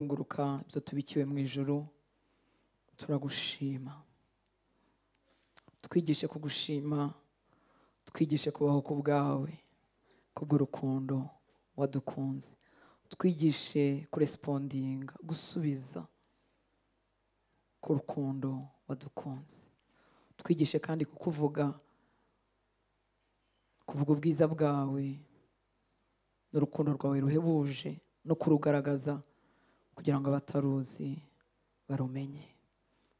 nguruka ibyo tubikiwe mu ijuru. Turagushima, twigishe kugushima, twigishe kubaho ku bwawe, kubw'urukundo wadukunze. Twigishe kurespondinga, gusubiza ku rukundo wadukunze. Twigishe kandi kuvuga ubwiza bwawe n'urukundo rwawe ruhebuje, no kurugaragaza kugira ngo abataruzi barumenye.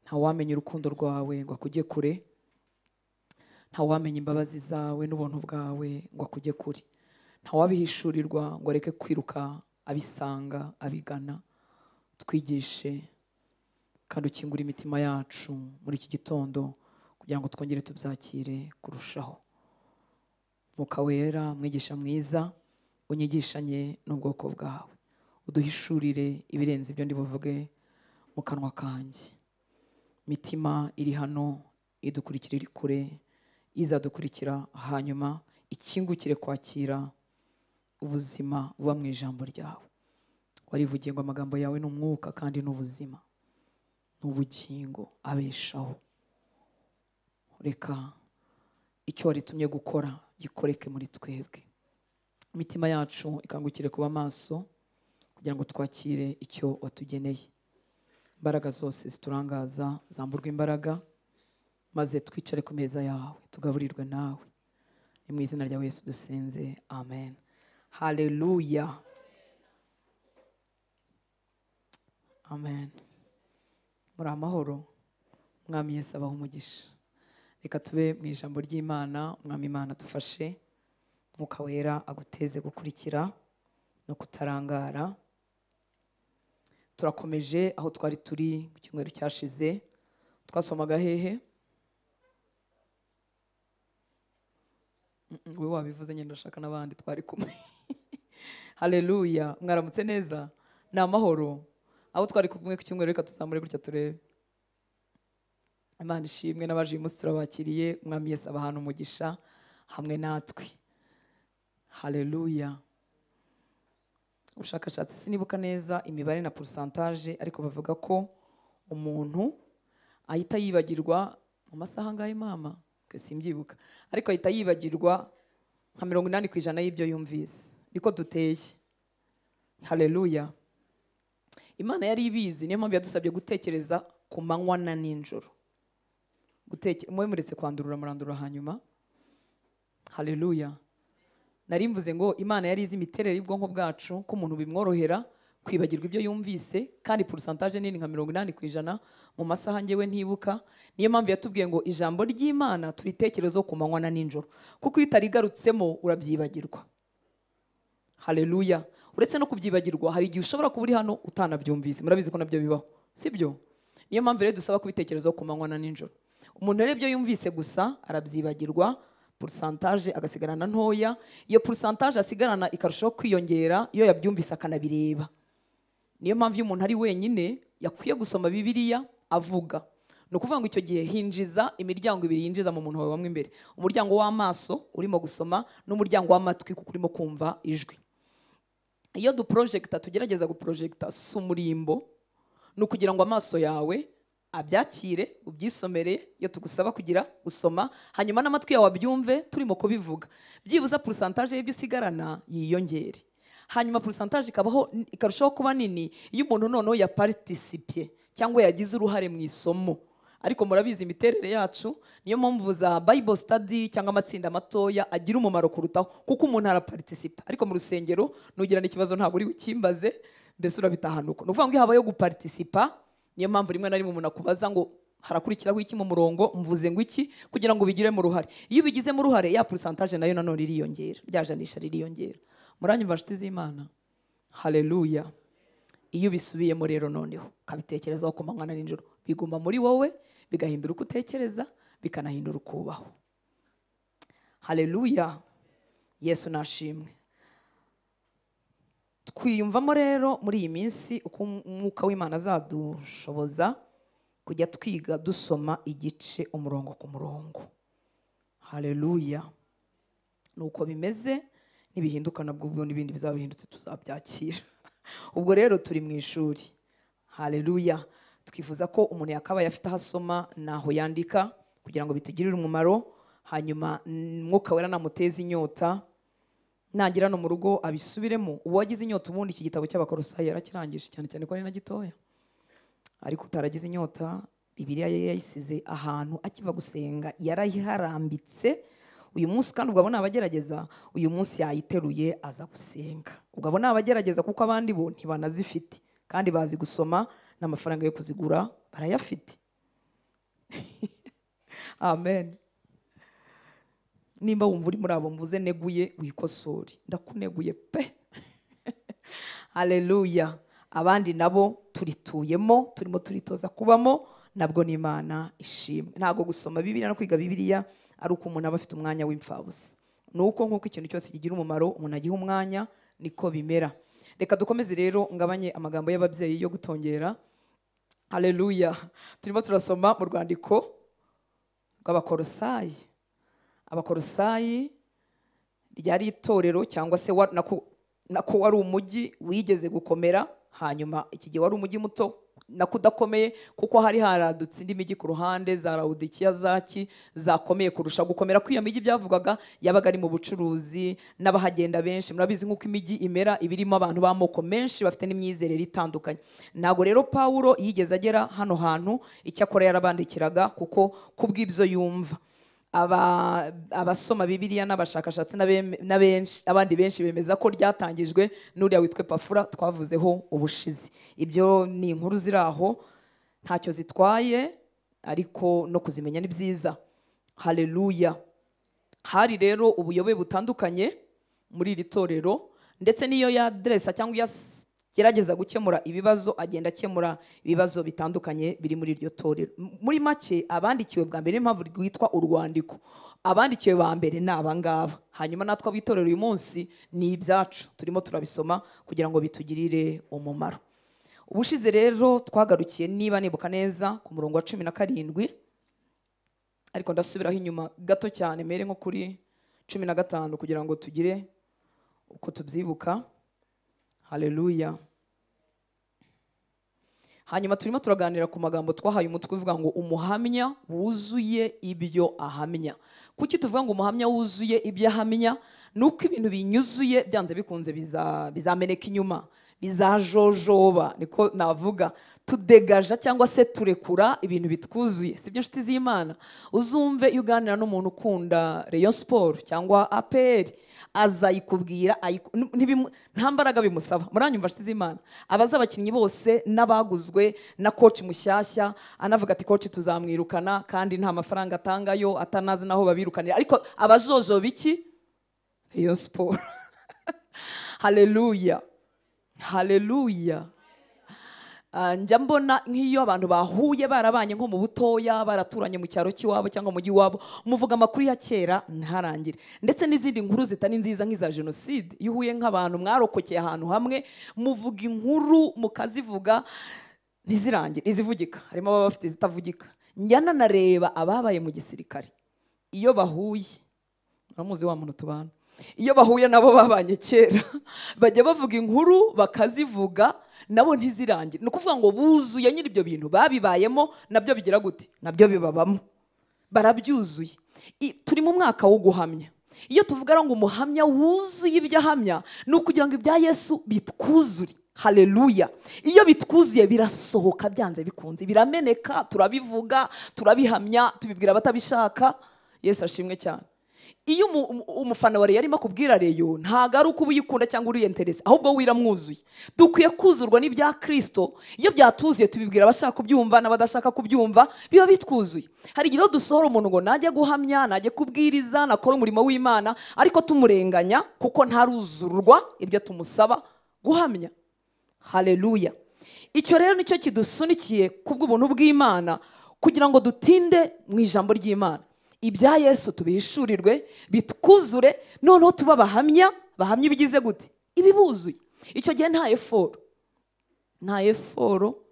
Nta wamenya urukundo rwawe ngo akujye kure, nta wamenya imbabazi zawe n'ubuntu bwawe ngo akujye kure, nta wabihishurirwa ngo areke kwiruka abisanga abigana. Twigishe kandi ukingura imitima yacu muri iki gitondo kugira ngo twongere tubyakire kurushaho. Mwuka wera, mwigisha mwiza, unyigishanye n'ubwoko bwawe, uduhishurire ibirenze ibyo ndi buvuge mu kanwa kanjye. Mitima iri hano idukurikira iri kure, izadukurikira hanyuma ikingukire kwakira ubuzima buba mu ijambo ryawe. Warivugiye ngo amagambo yawe ni umwuka kandi n'ubuzima, n'ubugingo abeshaho. Reka icyo waritumye gukora gikoreke muri twebwe. Imitima yacu ikangukire kuba maso kugira ngo twakire icyo watugeneye. Imbaraga zose ziturangaza zamburwa imbaraga, maze twicare ku meza yawe tugaburirwe nawe. Ni mu izina rya Yesu dusenze, amen. Haleluya, amen. Muri amahoro, Mwami Yesu abaho umugisha. Reka tube mu ijambo ry'Imana. Mwami Imana dufashe, Mwuka wera aguteze gukurikira no kutarangara. Turakomeje aho twari turi ku cyumweru cyashize. Twasomaga hehe? Wewe wabivuze, nyine ndashaka n'abandi twari kumwe. Haleluya, mwaramutse neza? Ni amahoro. Aho twari kumwe ku cyumweru, reka tuzamure gutya turebe. Imana ishimwe, n'abaje uyu munsi turabakiriye. Mwami Yesu abahana umugisha hamwe natwe. Haleluya. Ubushakashatsi sinibuka neza imibare na pourcentage, ariko bavuga ko umuntu ahita yibagirwa mu masaha ngahe mama, simbyibuka, ariko ahita yibagirwa nka 80% y'ibyo yumvise. Niko duteye. Haleluya. Imana yari ibizi, niyo mpamvu yadusabye gutekereza ku manywa na ninjoro. Mwe muretse kwandurura murandura hanyuma. Haleluya. Nari mvuze ngo Imana yari izi imiterere y'ubwonko bwacu, ko umuntu bimworohera kwibagirwa ibyo yumvise, kandi pourcentage nini nka 80% mu masaha ngewe ntibuka. Niyo mpamvu yatubwiye ngo ijambo ry'Imana turitekerezo ku manywa na ninjoro, kuko iyo utarigarutsemo urabyibagirwa. Haleluya. Uretse no kubyibagirwa, hari igihe ushobora kuba uri hano utanabyumvise. Murabizi ko nabyo bibaho, sibyo? Niyo mpamvu rero dusaba kubitekerezo ku manywa na ninjoro. Umuntu rero ibyo yumvise gusa arabyibagirwa, pourcentage agasigarana ntoya. Iyo pourcentage asigarana ikarushaho kwiyongera iyo yabyumvise akanabireba. Niyo mpamvu iyo umuntu ari wenyine yakwiye gusoma Bibiliya avuga. No kuvuga ngo icyo gihe hinjiza imiryango ibiri yinjiza mu muntu wawe wamwe imbere. Umuryango w'amaso urimo gusoma, n'umuryango w'amatwi kuko urimo kumva ijwi. Iyo duprojecta, tugerageza guprojecta sumurimbo, no kugira ngo amaso yawe abyakire ubyisomere. Iyo tugusaba kugira gusoma, hanyuma n'amatwi yawe abyumve turimo kubivuga, byibuza pourcentage y'ibyo usigarana yiyongere. Hanyuma pourcentage ikarushaho kuba nini iyo umuntu noneho ya participe cyangwa yagize uruhare mu isomo. Ariko murabizi imiterere yacu, niyo mpamvu za Bible study cyangwa amatsinda matoya agira umumaro kurutaho, kuko umuntu araparticipa. Ariko mu rusengero nugirana ikibazo ntabwo uri ukimbaze, mbese urabitahana uko. Nuvuga ngo iyo habaye guparticipa, niyo mpamvu rimwe na rimwe umuntu akubaza ngo harakurikiraho iki mu murongo, mvuze ngo iki, kugira ngo ubigire mu ruhare. Iyo ubigize mu ruhare, ya pourcentage nayo nanone iriyongera, rya janisha ririyongera. Muranyumva nshuti z'Imana? Haleluya. Iyo bisubiyemo rero noneho kabitekerezaho ku manywa na ninjoro, biguma muri wowe, bigahindura uko utekereza, bikanahindura uko ubaho. Haleluya. Yesu nashimwe. Twiyumvamo rero muri iyi minsi uko umwuka w'Imana azadushoboza kujya twiga dusoma igice umurongo ku murongo. Haleluya. Nuko bimeze, nibihinduka nabwo n'ibindi bizabihindutse tuzabyakira. ubwo rero turi mu ishuri. Haleluya. Twifuza ko umuntu yakabaye afite aho asoma naho yandika kugira ngo bitugirire umumaro, hanyuma Mwuka Wera namuteza inyota nagira no mu rugo abisubiremo. Uwagize inyota ubundi iki gitabo cy'Abakolosayi yarakirangije, cyane cyane ko ari na gitoya. Ariko utaragize inyota, Bibiliya ye yayisize ahantu akiva gusenga, yarayiharambitse. Uyu munsi kandi ubwo abona abagerageza, uyu munsi yayiteruye aza gusenga. Ubwo abona abagerageza kuko abandi bo ntibanazifite kandi bazi gusoma, n'amafaranga yo kuzigura barayafite. Amen. Nimba wumva uri muri abo mvuze neguye, wikosore. Ndakuneguye pe. Haleluya. Abandi nabo turituyemo, turimo turitoza kubamo, nabwo ni Imana ishimwe. Ntago gusoma Bibiliya no kwiga Bibiliya ari uko umuntu aba afite umwanya w'imfabusa. Nuko nkuko ikintu cyose kigira umumaro umuntu agiha umwanya, niko bimera. Reka dukomeze rero ngabanye amagambo y'ababyeyi yo gutongera. Haleluya. Turimo turasoma mu rwandiko rw'Abakolosayi. Abakolosayi ryari itorero cyangwa se nako wari umujyi wigeze gukomera, hanyuma iki gihe wari umujyi muto nako udakomeye, kuko hari haradutse indi mijyi ku ruhande za Laodikiya, Zaki, zakomeye kurusha gukomera. Ko iyo mijyi byavugaga yabaga ari mu bucuruzi n'abahagenda benshi. Murabizi nk'uko imijyi imera, ibirimo abantu b'amoko menshi bafite n'imyizerere itandukanye. Ntago rero Pawulo yigeze agera hano hantu, icyakora yarabandikiraga kuko kubw'ibyo yumva. Abasoma Bibiliya n'abashakashatsi abandi benshi bemeza ko ryatangijwe n'uriya witwe Pafura twavuzeho ubushizi. Ibyo ni inkuru ziri aho, ntacyo zitwaye, ariko no kuzimenya ni byiza. Haleluya. Hari rero ubuyobe butandukanye muri iri torero, ndetse niyo yadresa cyangwa gerageza gukemura ibibazo, agenda akemura ibibazo bitandukanye biri muri iryo torero. Muri make abandikiwe bwa mbere impamvu rwitwa urwandiko, abandikiwe ba mbere ni abangaba, hanyuma natwe abitorero uyu munsi ni ibyacu, turimo turabisoma kugira ngo bitugirire umumaro. Ubushize rero twagarukiye, niba nibuka neza, ku murongo wa 17, ariko ndasubiraho inyuma gato cyane mere nko kuri 15 kugira ngo tugire uko tubyibuka. Haleluya. Hanyuma turimo turaganira ku magambo twahaye umutwe uvuga ngo umuhamya wuzuye ibyo ahamya. Kuki tuvuga ngo umuhamya wuzuye ibyo ahamya? Nuko ibintu binyuzuye byanze bikunze bizameneka inyuma, bizajojoba, niko navuga, tudegaja cyangwa se turekura ibintu bitwuzuye. Sibyo nshuti z'Imana? Uzumve iyo uganira n'umuntu ukunda Rayon Sport cyangwa APR, azayikubwira nta mbaraga bimusaba. Muranyumva nshuti z'Imana? Abaza abakinnyi bose n'abaguzwe na coach mushyashya, anavuga ati coach tuzamwirukana kandi nta mafaranga atangayo, atanazi naho babirukanira, ariko abajojoba iki? Rayon Sport. Haleluya. Haleluya. Njya mbona nk'iyo abantu bahuye barabanye nko mu butoya, baraturanye mu cyaro cy'iwabo cyangwa mu giwabo, muvuga amakuru ya kera ntarangire, ndetse n'izindi nkuru zitari nziza nk'iza jenoside. Iyo uhuye nk'abantu mwarokokeye ahantu hamwe, muvuga inkuru mukazivuga ntizirangire, izivugika, harimo ababa bafite zitavugika. Njya nanareba ababaye mu gisirikare, iyo bahuye, muramuzi wa muntu tubana, iyo bahuye nabo babanye kera, bajya bavuga inkuru bakazivuga nabo ntizirangire. Ni ukuvuga ngo buzuye nyiri ibyo bintu babibayemo, nabyo bigira gute? Nabyo bibabamo, barabyuzuye. Turi mu mwaka wo guhamya. Iyo tuvuga ngo umuhamya wuzuye ibyo ahamya, ni ukugira ngo ibya Yesu bitwuzure. Haleluya. Iyo bitwuzuye birasohoka byanze bikunze, birameneka, turabivuga, turabihamya, tubibwira abatabishaka. Yesu ashimwe cyane. Iyo umufana wa Reyo arimo kubwira Reyo, ntago ari uko ubuyikunda cyangwa uriyenteresa, ahubwo wiramwuzuye. Dukwiye kuzurwa n'ibya Kristo. Iyo byatuzuye tubibwira abashaka kubyumva n'abadashaka kubyumva, biba bitwuzuye. Hari igihe dusohora umuntu ngo najye guhamya, najye kubwiriza, nakora umurimo w'Imana, ariko tumurenganya kuko ntaruzurwa ibyo tumusaba guhamya. Haleluya. Icyo rero nicyo kidusunikiye kubw'ubuntu bw'Imana, kugira ngo dutinde mu ijambo ry'Imana. Ibya Yesu tubihishurirwe, bitwuzure, noneho tuba bahamya ibigize gute? Ibibuzuye. Icyo gihe nta effort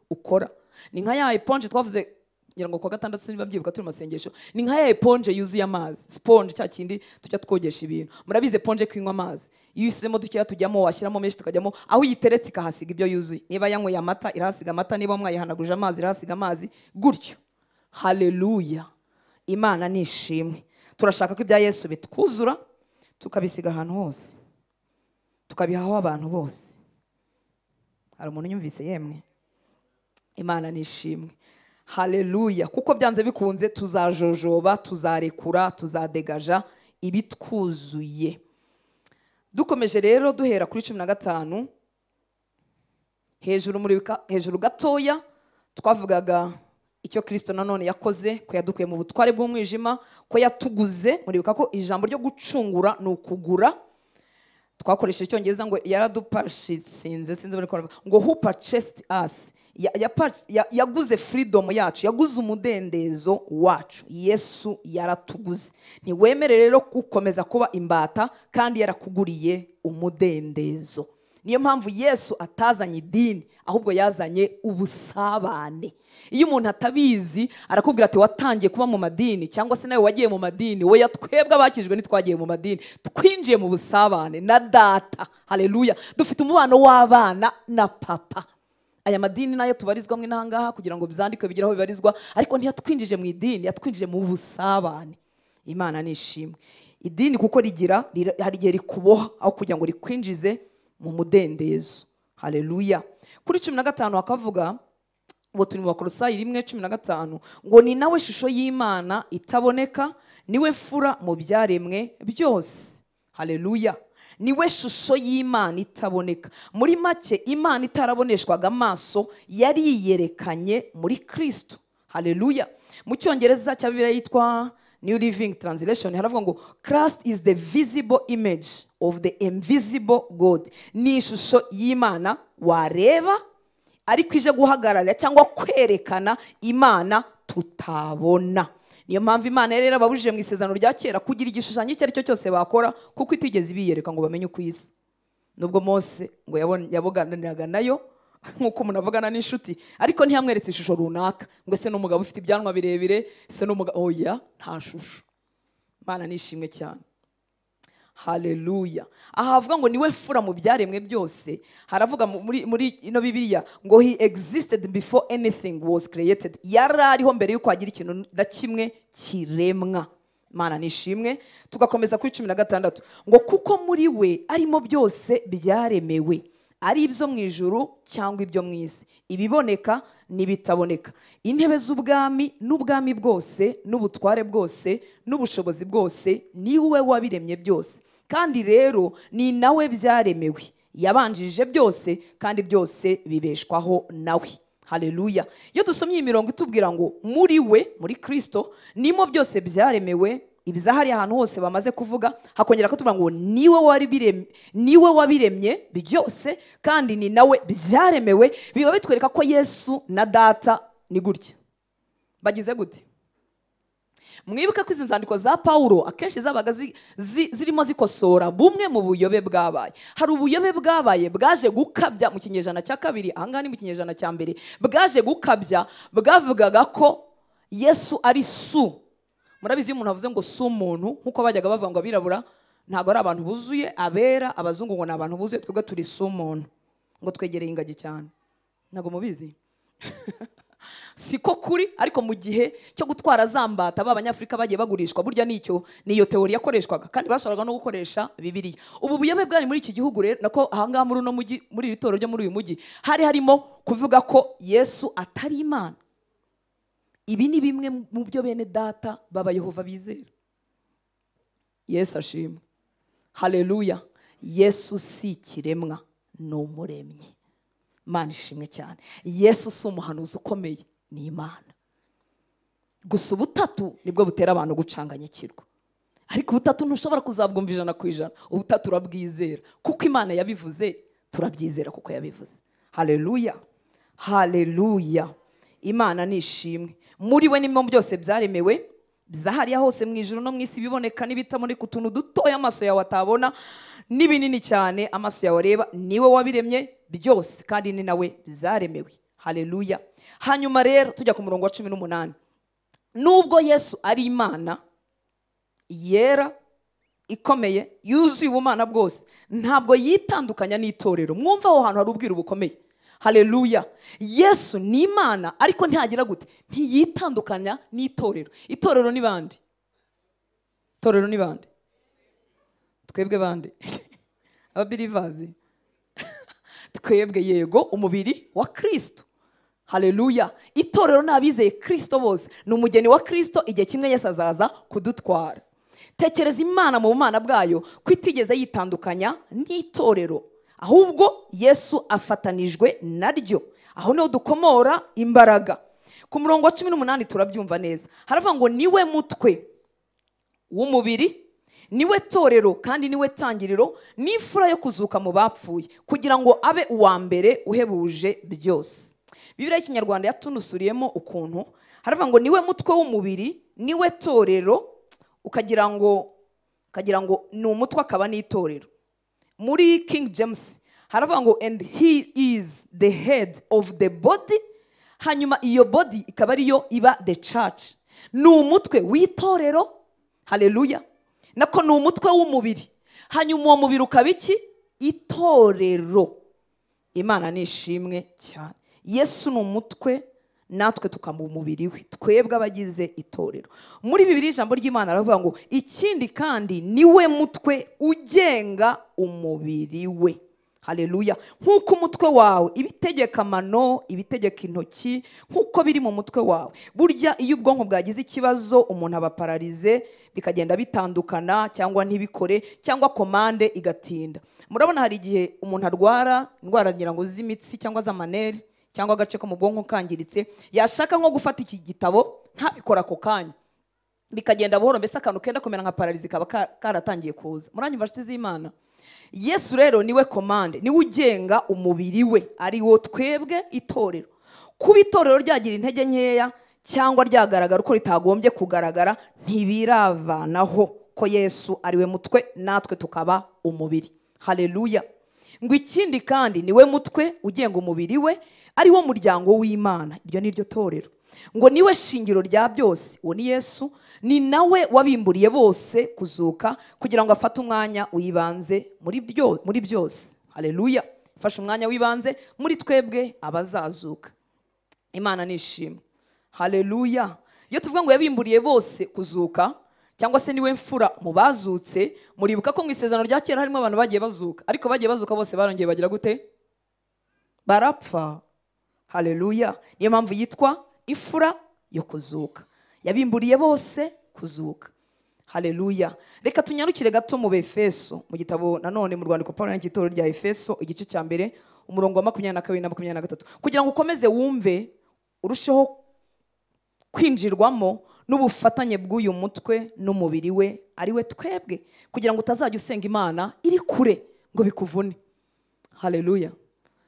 ukora. Ni nka ya eponge twavuze ngira ngo kwa gatandatu niba mbyibuka turi masengesho, ni nka ya eponge yuzuye amazi, sponge cya kindi tujya twogesha ibintu. Murabize eponge kwinywa amazi, iyo usemo dukeya tujyamo, washyiramo menshi tukajyamo, aho uyiteretse ikahasiga ibyo yuzuye. Niba yanyweye amata irahasiga amata, niba mwayihanaguje amazi irahasiga amazi, gutyo. Haleluya, Imana nishimwe. Turashaka ko ibya Yesu bitwuzura, tukabisiga ahantu hose, tukabihaho abantu bose. Hari umuntu unyumvise yemwe? Imana nishimwe. Haleluya, kuko byanze bikunze tuzajojoba, tuzarekura, tuzadegaja ibitwuzuye. Dukomeje rero duhera kuri 15 hejuru gatoya twavugaga icyo Kristo nanone yakoze, ko yadukuye mu butware bw'umwijima, ko yatuguze. Muribuka ko ijambo ryo gucungura ni ukugura. Twakoresheje icyongereza ngo yaradupurchased, sinzi ngo who purchased us. Yaguze freedom yacu, yaguze umudendezo wacu. Yesu yaratuguze. Ntiwemere rero gukomeza kuba imbata kandi yarakuguriye umudendezo. Niyo mpamvu Yesu atazanye idini, ahubwo yazanye ubusabane. Iyo umuntu atabizi arakubwira ati watangiye kuba mu madini, cyangwa se nawe wagiye mu madini. We yatwebwe abakijwe ntitwagiye mu madini, twinjiye mu busabane na data. Haleluya, dufite umubano w'abana na papa. Aya madini nayo tubarizwamo inangaha kugira ngo bizandikwe bigire aho bibarizwa, ariko ntiyatwinjije mu idini, yatwinjije mu busabane. Imana nishimwe. Idini kuko hari igihe rikuboha aho kugira ngo rikwinjize mu mudendezo. Haleluya. Kuri 15 hakavuga, ubu turi mu Bakolosayi 1:15, ngo ni nawe shusho y'Imana itaboneka, niwe mfura mu byaremwe byose. Haleluya. Niwe shusho y'Imana itaboneka. Muri make, Imana itaraboneshwaga amaso yariyerekanye muri Kristo. Haleluya. Mu cyongereza cya Bibiliya yitwa New Living Translation haravuga ngo Christ is the visible image of the invisible God. Ni ishusho y'Imana wareba ariko ije guhagarara cyangwa kwerekana Imana tutabona. Niyo mpamvu Imana rero babujije mu isezerano rya kera kugira igishushanyo icyo ari cyo cyose bakora, kuko itigeze ibiyereka ngo bamenye uko isa. Nubwo Mose ngo yaboganiraga nayo nkuko umuntu avugana n'inshuti, ariko ntiyamweretse ishusho runaka ngo ese n'umugabo ufite ibyanwa birebire, ese n'umugabo, oya, nta shusho. Imana nishimwe cyane. Haleluya. Aha havuga ngo niwe mfura mu byaremwe byose. Haravuga muri ino Bibiliya ngo he existed before anything was created. Yarariho mbere yuko hagira ikintu na kimwe kiremwa. Imana nishimwe. Tugakomeza kuri 16 ngo kuko muri we arimo byose byaremewe, ari ibyo mu ijuru cyangwa ibyo mu isi, ibiboneka n'ibitaboneka, intebe z'ubwami n'ubwami bwose n'ubutware bwose n'ubushobozi bwose, ni we wabiremye byose, kandi rero ni nawe byaremewe. Yabanjije byose kandi byose bibeshwaho nawe. Haleluya. Iyo dusomye imirongo itubwira ngo muri we, muri Kristo, nimo byose byaremewe, ibizahari ahantu hose bamaze kuvuga, hakongera ko tuvuga ngo niwe wabiremye byose kandi ni nawe byaremewe, biba bitwereka ko Yesu na data ni gutya bagize gute. Mwibuke ko izi nzandiko za Paulo akenshi zabaga zirimo zikosora bumwe mu buyobe bwabaye. Hari ubuyobe bwabaye bwaje gukabya mu kinyejana cya kabiri, ahangani mu kinyejana cya mbere bwaje gukabya, bwavugaga ko Yesu ari su. Murabizi iyo umuntu avuze ngo si umuntu, nkuko bajyaga bavuga ngo abirabura ntabwo ari abantu buzuye, abera abazungu ngo ni abantu buzuye, twebwe turi si umuntu, ngo twegereye ingagi cyane. Ntabwo mubizi? Siko kuri, ariko mu gihe cyo gutwara zambata b'Abanyafrika bagiye bagurishwa, burya niyo teori yakoreshwaga, kandi bashoboraga no gukoresha Bibiliya. Ubu buyobe bwari muri iki gihugu rero, nako ahangaha muri uno mujyi, muri iri torero ryo muri uyu mujyi, hari harimo kuvuga ko Yesu atari Imana. Ibi ni bimwe mu byo bene data baba Yehova bizera. Yesu ashimwe. Haleluya. Yesu si ikiremwa, ni umuremyi. Imana ishimwe cyane. Yesu si umuhanuzi ukomeye, ni Imana. Gusa ubutatu nibwo butera abantu gucanganyikirwa, ariko ubutatu ntushobora kuzabwumva 100%. Ubutatu urabwizera kuko Imana yabivuze, turabyizera kuko yabivuze. Haleluya. Haleluya. Imana nishimwe. Muri we nimo byose byaremewe, bizahariya hose mu ijuru no mu isi, biboneka n'ibitaboneka, utuntu dutoya amaso yawe atabona n'ibinini cyane amaso yawe areba. Niwe wabiremye byose kandi ni nawe byaremewe. Haleluya. Hanyuma rero tujya ku murongo wa 18, nubwo Yesu ari Imana yera ikomeye yuzuye ubumana bwose, ntabwo yitandukanya n'itorero. Mwumva aho hantu hari ubwiru bukomeye. Haleluya. Yesu ni Imana ariko ntihagira gute, ntiyitandukanya n'itorero. Itorero ni bande? Itorero ni bande? Twebwe bande? Ababirivazi. Twebwe yego, umubiri wa Kristo. Haleluya. Itorero n'abizeye Kristo bose ni umugeni wa Kristo, igihe kimwe Yesu azaza kudutwara. Tekereza Imana mu bumana bwayo ko itigeze yitandukanya n'itorero, ahubwo Yesu afatanijwe naryo. Aho niho dukomora imbaraga. Ku murongo wa 18 turabyumva neza, haravuga ngo niwe mutwe w'umubiri, niwe torero kandi niwe tangiriro n'imfura yo kuzuka mu bapfuye, kugira ngo abe uwa mbere uhebuje byose. Bibiliya y'Ikinyarwanda yatunusuriyemo ukuntu haravuga ngo niwe mutwe w'umubiri, niwe torero, ukagira ngo ni umutwe akaba n'itorero. Muri King James haravuga ngo and he is the head of the body, hanyuma iyo body ikaba ariyo iba the church. Ni umutwe w'itorero. Haleluya. Nako ni umutwe w'umubiri, hanyuma uwo mubiri ukaba iki? Itorero. Imana nishimwe cyane. Yesu ni umutwe, natwe tukaba umubiri we, twebwe abagize itorero. Muri Bibiliya ijambo ry'Imana aravuga ngo ikindi kandi niwe mutwe ugenga umubiri we. Haleluya. Nk'uko umutwe wawe ibitegeka amano, ibitegeka intoki, nk'uko biri mu mutwe wawe. Burya iyo ubwonko bwagize ikibazo umuntu aba pararize, bikagenda bitandukana cyangwa ntibikore, cyangwa komande igatinda. Murabona hari igihe umuntu arwara indwara ngira ngo z'imitsi cyangwa z'amaneri cyangwa agace ko mu bwonko kangiritse, yashaka nko gufata iki gitabo ntabikora ako kanya, bikagenda buhoro, mbese akantu kenda kumera nka pararize kaba karatangiye kuza. Muranyumva nshuti z'Imana? Yesu rero niwe komande, niwe ugenga umubiri we, ari wo twebwe itorero. Kuba itorero ryagira intege nkeya cyangwa ryagaragara uko ritagombye kugaragara, ntibiravanaho ko Yesu ariwe mutwe, natwe tukaba umubiri. Haleluya. Ngo ikindi kandi niwe mutwe ugenga umubiri we, ari wo muryango w'Imana. Iryo ni ryo torero. Ngo niwe shingiro rya byose. Uwo ni Yesu, ni nawe wabimburiye bose kuzuka, kugira ngo afate umwanya wibanze muri byose. Haleluya. Fasha umwanya wibanze muri twebwe abazazuka. Imana nishimwe. Haleluya. Iyo tuvuga ngo yabimburiye bose kuzuka, cyangwa se niwe mfura mu bazutse, muribuka ko mu isezerano rya kera harimo abantu bagiye bazuka, ariko bagiye bazuka bose barongeye bagira gute? Barapfa. Haleluya. Niyo mpamvu yitwa ifura yo kuzuka. Yabimburiye bose kuzuka. Haleluya. Reka tunyarukire gato mu Befeso, mu gitabo nanone mu rwandiko Pawulo yanditse itorero rya Efeso, igice cya mbere, umurongo wa 22 na 23, kugira ngo ukomeze wumve, urusheho kwinjirwamo n'ubufatanye bw'uyu mutwe n'umubiri we, ari we twebwe, kugira ngo utazajya usenga Imana iri kure ngo bikuvune. Haleluya.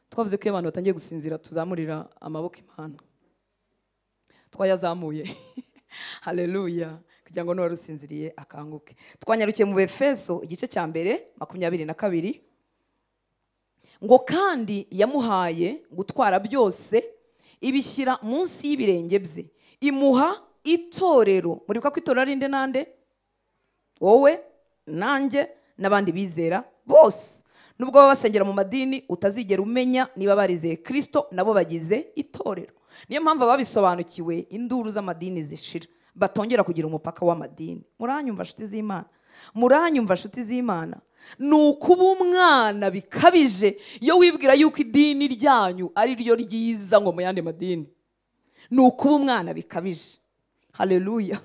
Twavuze ko abantu batangiye gusinzira tuzamurira amaboko Imana. Twayazamuye. Haleluya. Kugira ngo n'uwari usinziriye akanguke. Twanyarukiye mu Befeso igice cya mbere 22, ngo kandi yamuhaye gutwara byose, ibishyira munsi y'ibirenge bye, imuha itorero. Muribuka ko itorero ari nde nande? Wowe, nanjye, n'abandi bizera bose. Nubwo baba basengera mu madini, utazigera umenya niba barizeye Kristo nabo bagize itorero. Niyo mpamvu ababisobanukiwe induru z'amadini zishira, batongera kugira umupaka w'amadini. Muranyumva nshuti z'Imana? Muranyumva nshuti z'Imana? Nukuba umwana bikabije iyo wibwira yuko idini ryanyu ari ryo ryiza ngo mu yandi madini. Nukuba umwana bikabije. Haleluya.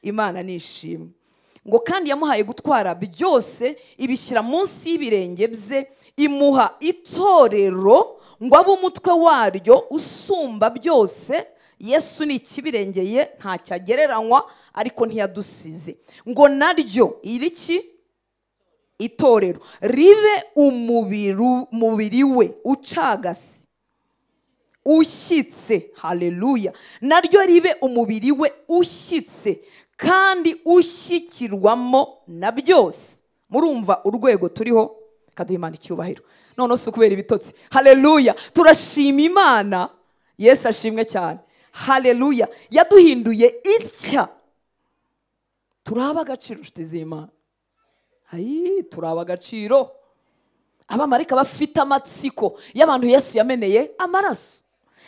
Imana nishimwe. Ngo kandi yamuhaye gutwara byose, ibishyira munsi y'ibirenge bye, imuha itorero ngo abe umutwe waryo usumba byose. Yesu ni ikibirengeye, ntacyagereranywa, ariko ntiyadusize. Ngo naryo iriki? Itorero ribe umubiri we ucagase, ushyitse. Haleluya. Naryo ribe umubiri we ushyitse kandi ushyikirwamo na byose. Murumva urwego turiho? Kaduha Imana icyubahiro. None se kubera ibitotsi. Haleluya. Turashima Imana. Yesu ashimwe cyane. haleluya. Yaduhinduye itya, turaba agaciro nshuti z'Imana. Turaba agaciro. Abamarayika bafite amatsiko y'abantu Yesu yameneye amaraso.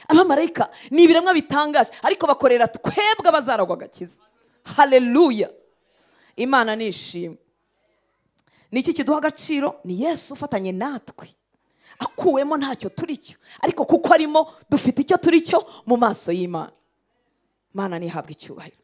Abamarayika ni ibiremwa bitangaje, ariko bakorera twebwe abazaragwa agakiza. Haleluya. Imana nishimwe. Niki kiduha agaciro? Ni Yesu ufatanye natwe, akuwemo ntacyo turicyo, ariko kuko arimo dufite icyo turicyo mu maso y'Imana. Imana nihabwa icyubahiro.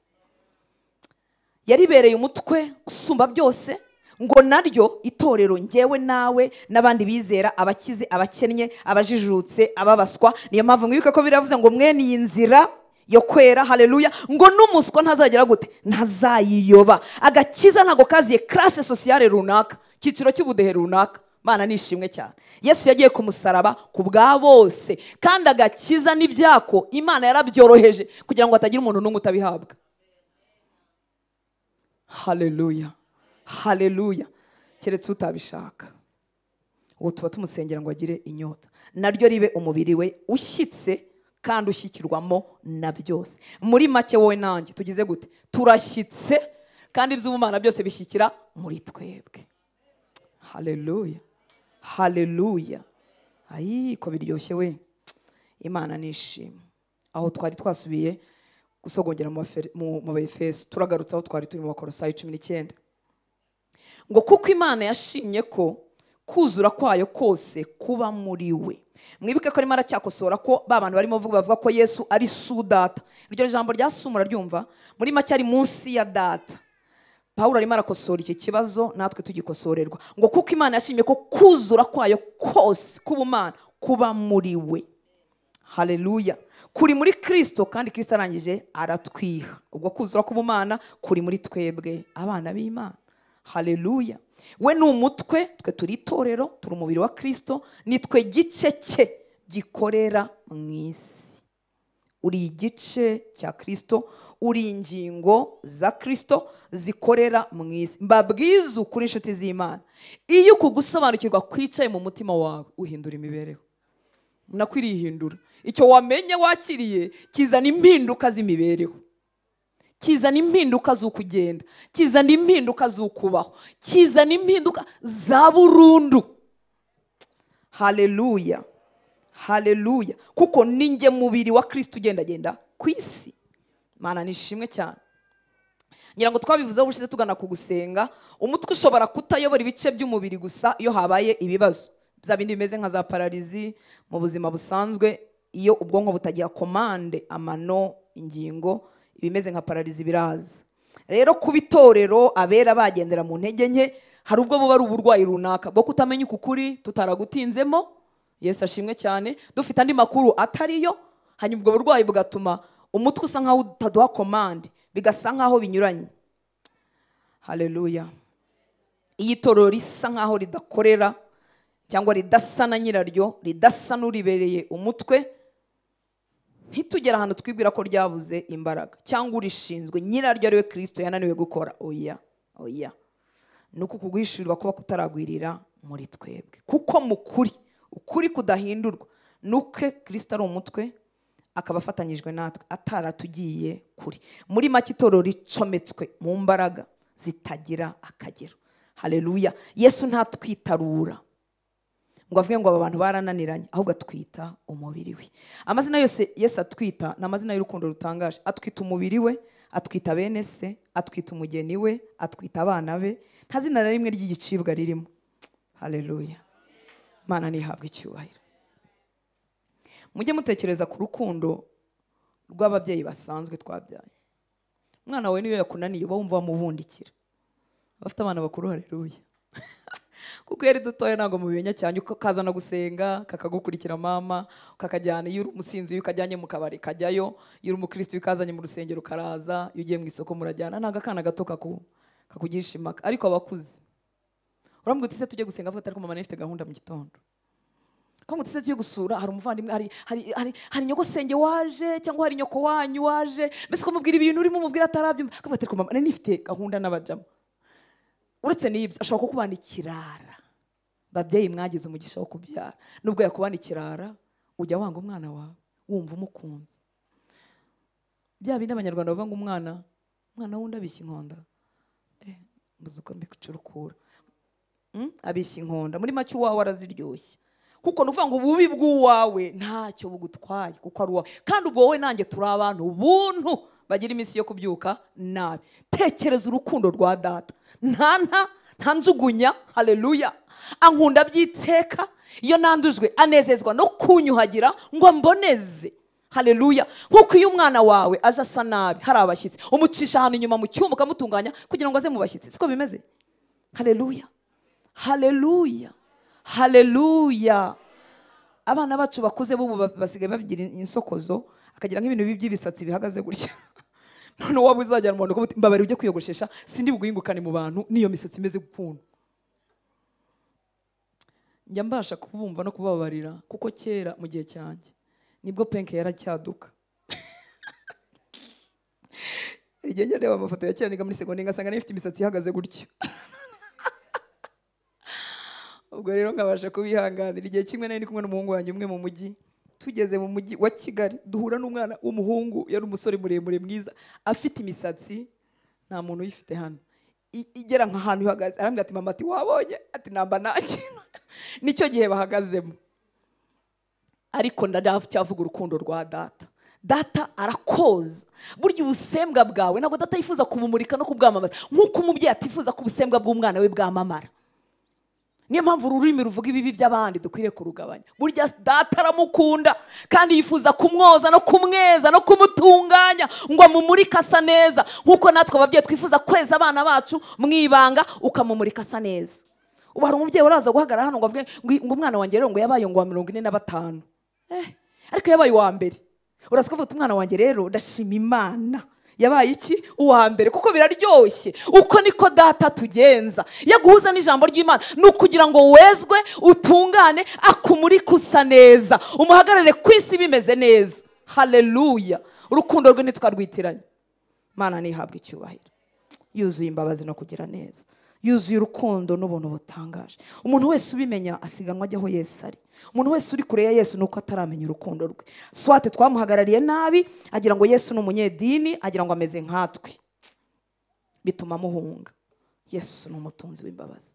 Yaribereye umutwe usumba byose, ngo naryo itorero njyewe nawe n'abandi bizera, abakize, abakennye, abajijutse, ababaswa. Niyo mpamvu mwibuke ko biravuze ngo mwene iyi nzira yo kwera, haleluya, ngo n'umuswa ntazagera gute? Ntazayiyoba. Agakiza ntago kaziye classe sociale runaka, cyiciro cy'ubudehe runaka. Mana nishimwe cyane. Yesu yagiye ku musaraba ku bwa bose, kandi agakiza n'ibyako Imana yarabyoroheje kugira ngo hatagira umuntu n'umwe utabihabwa. Haleluya, haleluya. Keretse utabishaka, uwo tuba tumusengera ngo agire inyota, naryo ribe umubiri we ushyitse kandi ushyikirwamo na byose. Muri make wowe nanjye tugize gute? Turashyitse, kandi iby'ubumana byose bishyikira muri twebwe. Haleluya, haleluya. Ko biryoshye we. Imana nishimwe. Aho twari twasubiye gusogongera mu Efeso, turagarutse aho twari turi mu Bakolosayi 19, ngo kuko Imana yashimye ko kuzura kwayo kose kuba muri we. Mwibuke ko arimo aracyakosora ko babantu barimo bavuga ko Yesu ari sudata. Iryo jambo rya sumura ryumva, muri make ari munsi ya data. Pawulo arimo arakosora iki kibazo, natwe tugikosorerwa, ngo kuko Imana yashimye ko kuzura kwayo kose kubumana kuba muri we. Haleluya. Kuri muri Kristo, kandi Kristo arangije aratwiha. Ubwo kuzura kubumana kuri muri twebwe abana b'Imana. Haleluya. We ni umutwe, twe turi itorero, turi umubiri wa Kristo, nitwe gice cye gikorera mu isi. Uri igice cya Kristo, uri ingingo za Kristo zikorera mu isi. Mbabwiza ukuri inshuti z'Imana, iyo kugusobanukirwa kwicaye mu mutima wawe, uhindura imibereho. Nakwiriye ihindura. Icyo wamenye wakiriye kizana impinduka z'imibereho, kizana impinduka z'ukugenda, kizana impinduka z'ukubaho, kizana impinduka za burundu. Haleluya, haleluya. Kuko ninjye mubiri wa Kristo ugendagenda ku isi. Mana nishimwe cyane. Ngira ngo twabivuze ubushize tugana ku gusenga, umutwe ushobora kutayobora ibice by'umubiri gusa iyo habaye ibibazo. Bya bindi bimeze nka za paralizi mu buzima busanzwe, iyo ubwonko butagira komande, amano, ingingo, ibimeze nka paralizi biraza. Rero kuba itorero abera bagendera mu ntege nke, hari ubwo buba ari uburwayi runaka bwo kutamenya ukuri tutaragutinzemo. Yesu ashimwe cyane. Dufite andi makuru atariyo, hanyuma ubwo burwayi bugatuma umutwe usa nkaho utaduha komande, bigasa nkaho binyuranye. Haleluya. Iyi torero risa nkaho ridakorera cyangwa ridasa na nyiraryo, ridasa n'uribereye umutwe, ntitugera ahantu twibwira ko ryabuze imbaraga cyangwa urishinzwe nyiraryo ari we Kristo yananiwe gukora. Oya, oya. Nuko kuguhishurirwa kuba kutaragwirira muri twebwe, kuko mukuri ukuri kudahindurwa nuko Kristo ari umutwe, akaba afatanyijwe natwe, ataratugiye kuri. Muri make itorero ricometswe mu mbaraga zitagira akagero. Haleluya. Yesu ntatwitarura ngo avuge ngo aba bantu barananiranye, ahubwo atwita umubiri we. Amazina yose Yesu atwita ni amazina y'urukundo rutangaje. Atwita umubiri we, atwita bene se, atwita umugeni we, atwita abana be. Nta zina na rimwe ry'igicibwa ririmo. Haleluya. Mana nihabwa icyubahiro. Mujye mutekereza ku rukundo rw'ababyeyi basanzwe twabyaye. Umwana wawe niyo yakunaniye uba wumva wamubundikira. Bafite abana bakuru, haleluya. Kuko yari dutoya ntabwo mubimenya cyane, uko kazana gusenga kakagukurikira mama, kakajyana. Iyo uri umusinzi ukajyanye mu kabari kajyayo, iyo uri umukristo ukazanye mu rusengero karaza, iyo ugiye mu isoko murajyana. Ntago akana gato kakugisha impaka. Ariko abakuze urambwira ise tujye gusenga, avuga ariko mama nifite gahunda mu gitondo. Ko tujye tujye gusura, hari umuvandimwe, hari nyogosenge waje cyangwa hari nyoko wanyu waje, mbese ko mubwira ibintu urimo mubwira atarabyumva. Akavuga ariko mama nifite gahunda n'abajama. Uretse n'ibyo ashobora kukubana ikirara. Babyeyi mwagize umugisha wo kubyara, nubwo yakubana ikirara ujya wanga umwana wawe wumva umukunzi. bya bindi abanyarwanda bavuga ngo umwana wundi abishya inkonda, muzuko mbicurukura, abishya inkonda, muri make uwawe araziryoshye, kuko nuvuga ngo ububi bw'uwawe ntacyo bugutwaye kuko ari uwawe, kandi ubwo wowe nanjye turi abantu buntu bagira iminsi yo kubyuka nabi. Tekereza urukundo rwa data, nta njugunya, haleluya, ankunda byiteka, iyo nandujwe anezezwa no kunyuhagira ngo mboneze, haleluya. Nkuko iyo umwana wawe aje asa nabi, hari abashyitsi, umucisha ahantu inyuma mu cyumba ukamutunganya kugira ngo aze mu bashyitsi, siko bimeze? Haleluya, haleluya, haleluya. Abana bacu bakuze bubu basigaye bagira insokozo, akagira nk'ibintu by'ibisatsi bihagaze gutya. None waba uzajyana umuntu ko mbabari ujye kwiyogoshesha, sindi buguyingukane mu bantu niyo misatsi imeze gukuntu. Njya mbasha kubumva no kubabarira, kuko kera mu gihe cyanjye nibwo penke yaracyaduka. Igihe njya ndeba amafoto ya kera niga muri segondaire ngasanga nifite imisatsi ihagaze gutya. Ubwo rero nkabasha kubihanganira. Igihe kimwe nari kumwe n'umuhungu wanjye umwe mu mujyi, tugeze mu mujyi wa Kigali, duhura n'umwana w'umuhungu, yari umusore muremure mwiza, afite imisatsi nta muntu uyifite hano, igera nk'ahantu ihagaze. Arambwira ati mama, ati wabonye? Ati namba naki. Nicyo gihe bahagazemo. Ariko ndacyavuga urukundo rwa data. Data arakoza. Burya ubusembwa bwawe ntabwo data yifuza kumumurika no kubwamamaza nk'uko umubyeyi atifuza ko ubusembwa bw'umwana we bwamamara. Niyo mpamvu ururimi ruvuga ibibi by'abandi dukwiriye kurugabanya. Burya data aramukunda kandi yifuza kumwoza no kumweza no kumutunganya ngo amumurike asa neza, nk'uko natwe ababyeyi twifuza kweza abana bacu mwibanga ukamumurika asa neza. Ubu hari umubyeyi uraza guhagarara hano ngo avuge ngo umwana wanjye rero ngo yabaye ngo wa 45, ariko yabaye uwa mbere. Urasika uvuga umwana wanjye rero ndashima Imana yabaye iki? Uwa mbere. Kuko biraryoshye. Uko niko data tugenza. Yaguhuza n'ijambo ry'Imana nukugira ngo wezwe, utungane, akumurike usa neza, umuhagarare ku isi bimeze neza. Haleluya. Urukundo rwe ntitwarwitiranye. Imana nihabwa icyubahiro. Yuzuye imbabazi no kugira neza, yuzuye urukundo n'ubuntu butangaje. Umuntu wese ubimenya asiganwa ajya aho Yesu ari. Umuntu wese uri kure ya Yesu nuko ataramenya urukundo rwe. Swate twamuhagarariye nabi, agira ngo Yesu ni umunyedini, agira ngo ameze nkatwe, bituma muhunga. Yesu ni umutunzi w'imbabazi.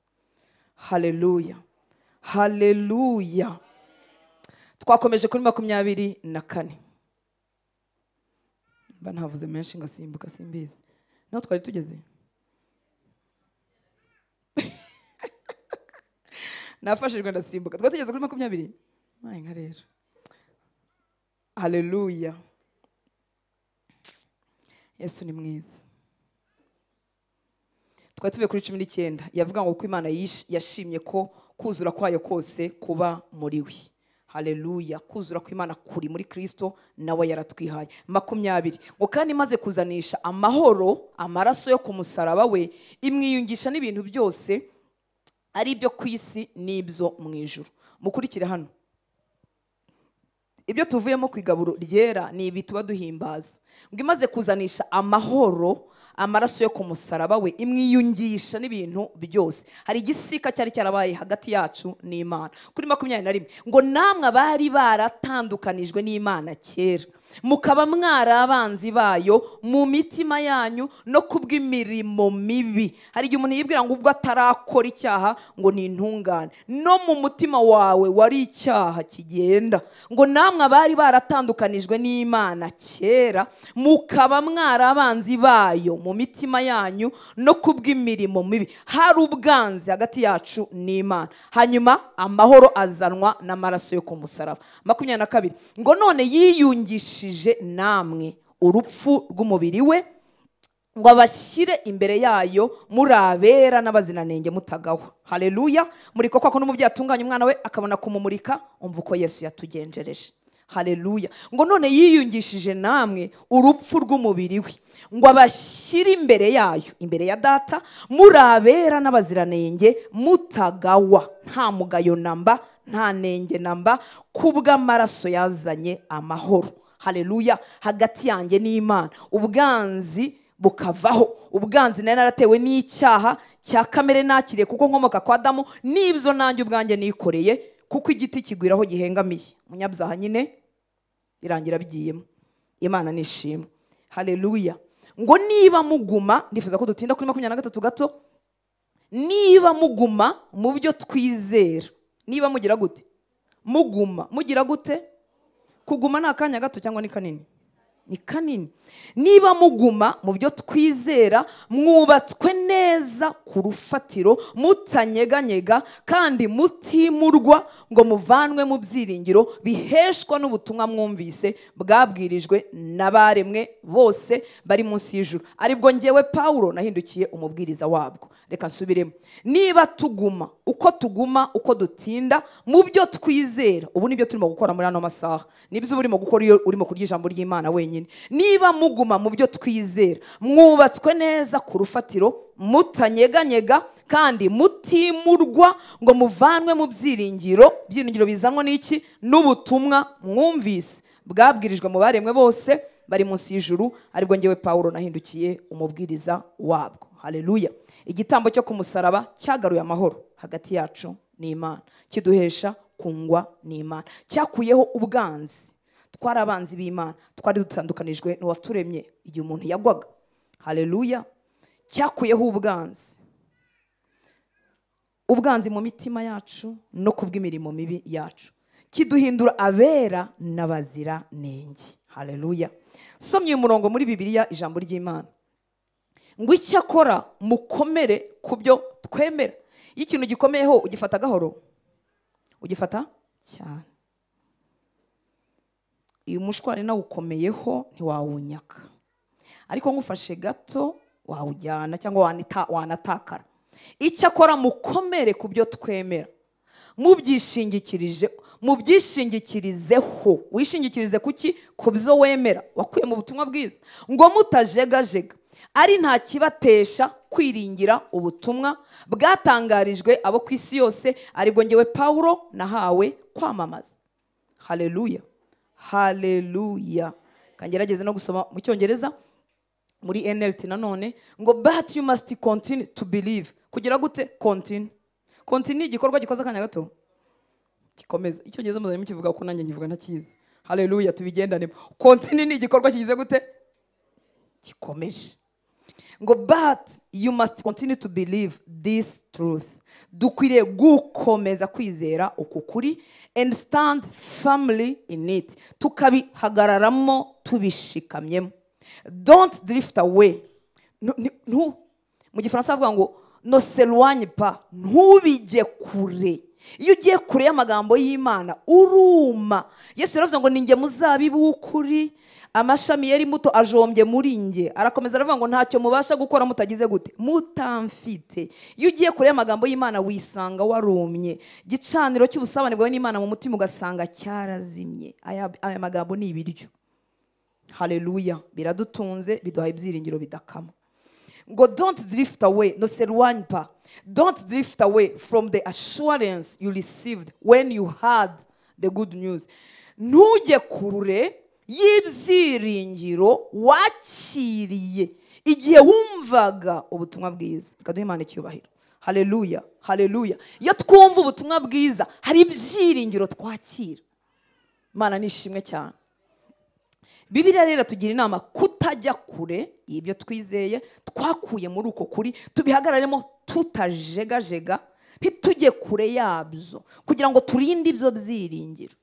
Haleluya, haleluya. Twakomeje kuri 24. Mba ntavuze menshi ngasimbuka simbizi. Naho twari tugeze. Nafashijwe ndasimbuka. Twari tugeze kuri 20. Mayi nka rero. Haleluya. Yesu ni mwiza. Twari tuvuye kuri 19. Yavuga ngo uko Imana yashimye ko kuzura kwayo kose kuba muri we. Haleluya. Kuzura kw'Imana kuri muri Kristo nawe yaratwihaye. 20. Ngo kandi imaze kuzanisha amahoro amaraso yo ku musaraba we, imwiyungisha n'ibintu byose ari ibyo ku isi n'ibyo mu ijuru. Mukurikire hano. Ibyo tuvuyemo ku igaburo ryera ni ibi tuba duhimbaza. Ngo imaze kuzanisha amahoro amaraso yo ku musaraba we, imwiyungisha n'ibintu byose. Hari igisika cyari cyarabaye hagati yacu n'Imana. Kuri 21. Ngo namwe abari baratandukanijwe n'Imana kera, mukaba mwara abanzi bayo mu mitima yanyu no kubw'imirimo mibi. Hari igihe umuntu yibwira ngo ubwo atarakora icyaha ngo ni intungane, no mu mutima wawe wari icyaha kigenda. Ngo namwe abari baratandukanijwe n'Imana kera, mukaba mwara abanzi bayo mu mitima yanyu no kubw'imirimo mibi. Hari ubwanzi hagati yacu n'Imana, hanyuma amahoro azanwa n'amaraso yo ku musaraba. 22. Ngo none yiyungishije namwe urupfu rw'umubiri we, ngo abashyire imbere yayo muri abera n'abaziranenge mutagawa. Haleluya. Muri ko kwako n'umubyeyi atunganya umwana we akabona kumumurika, umva uko Yesu yatugenjereje. Haleluya. Ngo none yiyungishije namwe urupfu rw'umubiri we, ngo abashyire imbere yayo, imbere ya data, muri abera n'abaziranenge mutagawa, nta mugayo namba, nta nenge namba, kubw'amaraso yazanye amahoro. Haleluya. Hagati yanjye n'Imana ubwanzi bukavaho. Ubwanzi nari naratewe n'icyaha cya kamere nakiriye kuko nkomoka kwa Adamu, n'ibyo nanjye ubwanjye nikoreye, kuko igiti kigwiraho gihengamiye. Munyabyaha nyine birangira bigiyemo. Imana nishimwe. haleluya. Ngo niba muguma, ndifuza ko dutinda kuri 23 gato, niba muguma mu byo twizera, niba mugira gute, muguma, mugira gute, kuguma ni akanya gato cyangwa ni kanini? Ni kanini. Niba muguma mu byo twizera, mwubatswe neza ku rufatiro, mutanyeganyega kandi mutimurwa, ngo muvanwe mu byiringiro biheshwa n'ubutumwa mwumvise bwabwirijwe n'abaremwe bose bari munsi y'ijuru, aribwo njyewe Pawulo nahindukiye umubwiriza wabwo. Reka nsubiremo. Niba tuguma, uko tuguma, uko dutinda mu byo twizera, ubu nibyo turimo gukora muri ano masaha, nibyo urimo gukora iyo urimo kurya ijambo ry'Imana wenyine. Niba muguma mu byo twizera, mwubatswe neza ku rufatiro, mutanyeganyega kandi mutimurwa, ngo muvanwe mu byiringiro. Byiringiro bizanwa n'iki? N'ubutumwa mwumvise bwabwirijwe mu baremwe bose bari munsi y'ijuru, aribwo njyewe Pawulo nahindukiye umubwiriza wabwo. Haleluya. Igitambo cyo ku musaraba cyagaruye amahoro hagati yacu n'Imana, kiduhesha kungwa n'Imana, cyakuyeho ubwanzi. Twari abanzi b'Imana, twari dutandukanijwe n'uwaturemye igihe umuntu yagwaga. Haleluya. Cyakuyeho ubwanzi mu mitima yacu no kubw'imirimo mibi yacu, kiduhindura abera n'abazira nenge. Haleluya. Somye umurongo muri Bibiliya, ijambo ry'Imana, ngo icyakora mukomere ku byo twemera. Iyo ikintu gikomeyeho ugifata gahoro, ugifata cyane. Iyo umushwari nawe ukomeyeho ntiwawunyaka, ariko ngufashe gato wawujyana cyangwa wanatakara. Icyakora mukomere ku byo twemera, mubyishingikirizeho. Wishingikirize kuki? Ku byo wemera wakuye mu butumwa bwiza, ngo mutajegajega, ari nta kibatesha kwiringira ubutumwa bwatangarijwe abo ku isi yose, aribwo njyewe Pawulo nahawe kwamamaza. Haleluya. Haleluya. Kangerageze no gusoma mu Cyongereza muri NLT nanone, ngo but you must continue to believe. Kugira gute? Continue igikorwa gikoze akanya gato gikomeza. Icyongereza muzanye kivuga ko nanjye nkivuga ntakizi. Haleluya. Tubigendane. Continue ni igikorwa kigize gute? Gikomeje. Ngo but you must continue to believe this truth. Dukwiriye gukomeza kwizera uku kuri, and stand firmly in it. Tukabihagararamo tubishikamyemo. Don't drift away. Mu Gifaransa avuga ngo no s'éloigne pas, ntubijye kure. Iyo ugiye kure y'amagambo y'Imana uruma. Yesu yaravuze ngo ninjye muzabibu w'ukuri, amashami yari muto ajombye muri nge. Arakomeza aravuga ngo ntacyo mubasha gukora mutagize gute? Mutamfite. Iyo ugiye kure y'amagambo y'Imana wisanga warumye. Gicaniro cy'ubusabane bwawe n'Imana mu mutima ugasanga cyarazimye. Aya magambo ni ibiryo. Haleluya. Biradutunze, biduha ibyiringiro bidakama. Ngo don't drift away, no s'éloigne pas. Don't drift away from the assurance you received when you heard the good news. Ntujye kure y'ibyiringiro wakiriye igihe wumvaga ubutumwa bwiza. Reka duhe Imana icyubahiro. Haleluya. Haleluya. Iyo twumva ubutumwa bwiza hari ibyiringiro twakira. Imana nishimwe cyane. Bibiliya rero tugira inama kutajya kure y'ibyo twizeye twakuye muri uko kuri, tubihagararemo tutajegajega, ntitujye kure yabyo kugira ngo turinde ibyo byiringiro.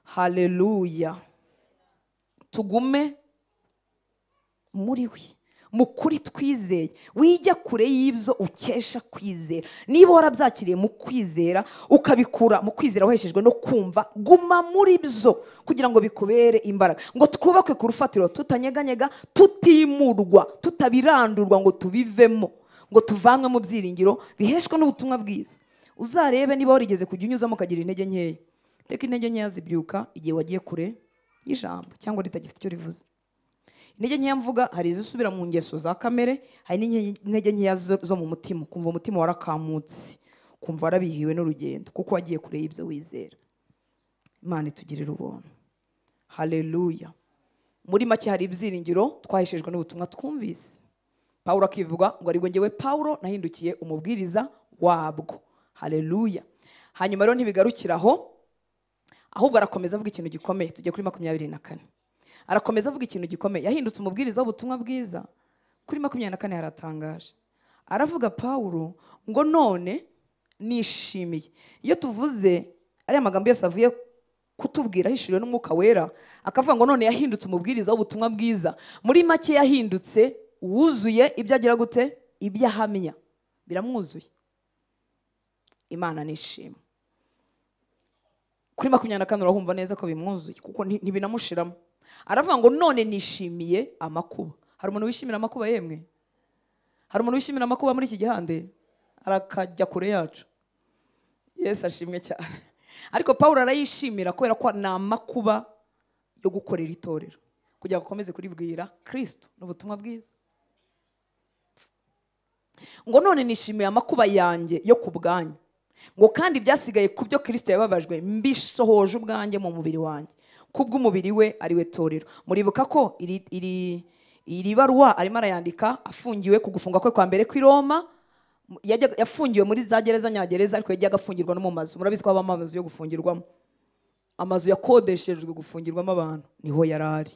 Haleluya. Tugume muri we, mu kuri twizeye. Wijya kure y'ibyo ukesha kwizera. Niba warabyakiriye mu kwizera ukabikura mu kwizera waheshejwe no kumva, guma muri byo kugira ngo bikubere imbaraga. Ngo twubakwe ku rufatiro, tutanyeganyega, tutimurwa, tutabirandurwa ngo tubivemo, ngo tuvanwe mu byiringiro biheshwa n'ubutumwa bwiza. Uzarebe niba warigeze kujya unyuzamo ukagira intege nkeya. Teka intege nkeya zibyuka igihe wagiye kure y'ijambo cyangwa ritagifite icyo rivuze. Intege nkeya mvuga hari izisubira mu ngeso za kamere, hari n'intege nkeya zo mu mutima, kumva umutima warakamutse, kumva warabihiwe n'urugendo kuko wagiye kure y'ibyo wizera. Imana itugirire ubuntu. Haleluya. Muri make hari ibyiringiro twaheshejwe n'ubutumwa twumvise. Pawulo akivuga ngo aribwo njyewe Pawulo nahindukiye umubwiriza wabwo. Haleluya. Hanyuma rero ntibigarukiraho, ahubwo arakomeza avuga ikintu gikomeye. Tujye kuri 24. arakomeza avuga ikintu gikomeye. Yahindutse umubwiriza w'ubutumwa bwiza. Kuri 24 haratangaje, aravuga Pawulo ngo none nishimiye. Iyo tuvuze ariya magambo yose avuye kutubwira ahishuriwe n'Umwuka Wera, akavuga ngo none yahindutse umubwiriza w'ubutumwa bwiza, muri make yahindutse wuzuye ibyo agira gute, ibyo ahamya biramwuzuye. Imana nishima. Kuri 24 urahumva neza ko bimwuzuye kuko ntibinamushiramo. Aravuga ngo none nishimiye amakuba. Hari umuntu wishimira amakuba yemwe? Hari umuntu wishimira amakuba muri iki gihande? Arakajya kure yacu. Yesu ashimwe cyane. Ariko Pawulo arayishimira kubera ko na makuba yo gukorera itorero kugira ngo akomeze kuribwira Kristo n'ubutumwa bwiza. Ngo none nishimiye amakuba yanjye yo kubwanyu, ngo kandi byasigaye kubyo Kristo yababajwe mbisohoje ubwanjye mu mubiri wanjye, kubw'umubiri we ari we torero. Muribuka ko iri baruwa arimo arayandika afungiwe ku gufunga kwe kwa mbere kw'i Roma. Yafungiwe muri za gereza nyagereza, ariko yajyaga afungirwa no mu mazu. Murabizi ko habamo amazu yo gufungirwamo, amazu yakodeshejwe gufungirwamo abantu, niho yarari.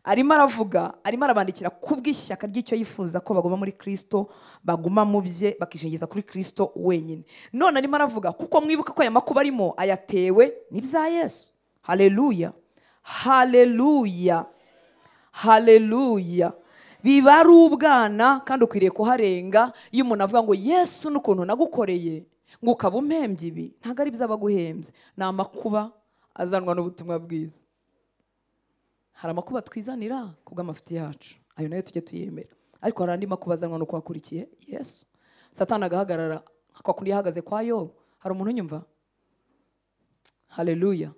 Arimo aravuga, arimo arabandikira kubw'ishyaka ry'icyo yifuza ko baguma muri Kristo, baguma mu bye, bakishingiza kuri Kristo wenyine. None arimo aravuga kuko mwibuka ko aya makuba arimo ayatewe n'ibya Yesu. Haleluya, haleluya, haleluya. Biba ari ubwana kandi ukwiriye kuharenga. Iyo umuntu avuga ngo Yesu n'ukuntu nagukoreye ngo ukaba umpembye ibi, ntabwo ari by'abaguhembye, ni amakuba azanwa n'ubutumwa bwiza. Hari amakuba twizanira kubw'amafuti yacu, ayo nayo tujye tuyemera. Ariko hari andi makuba azanwa no kwakurikiye Yesu. Satani agahagarara kwa kundi yahagaze kwa Yobu. Hari umuntu unyumva? Haleluya.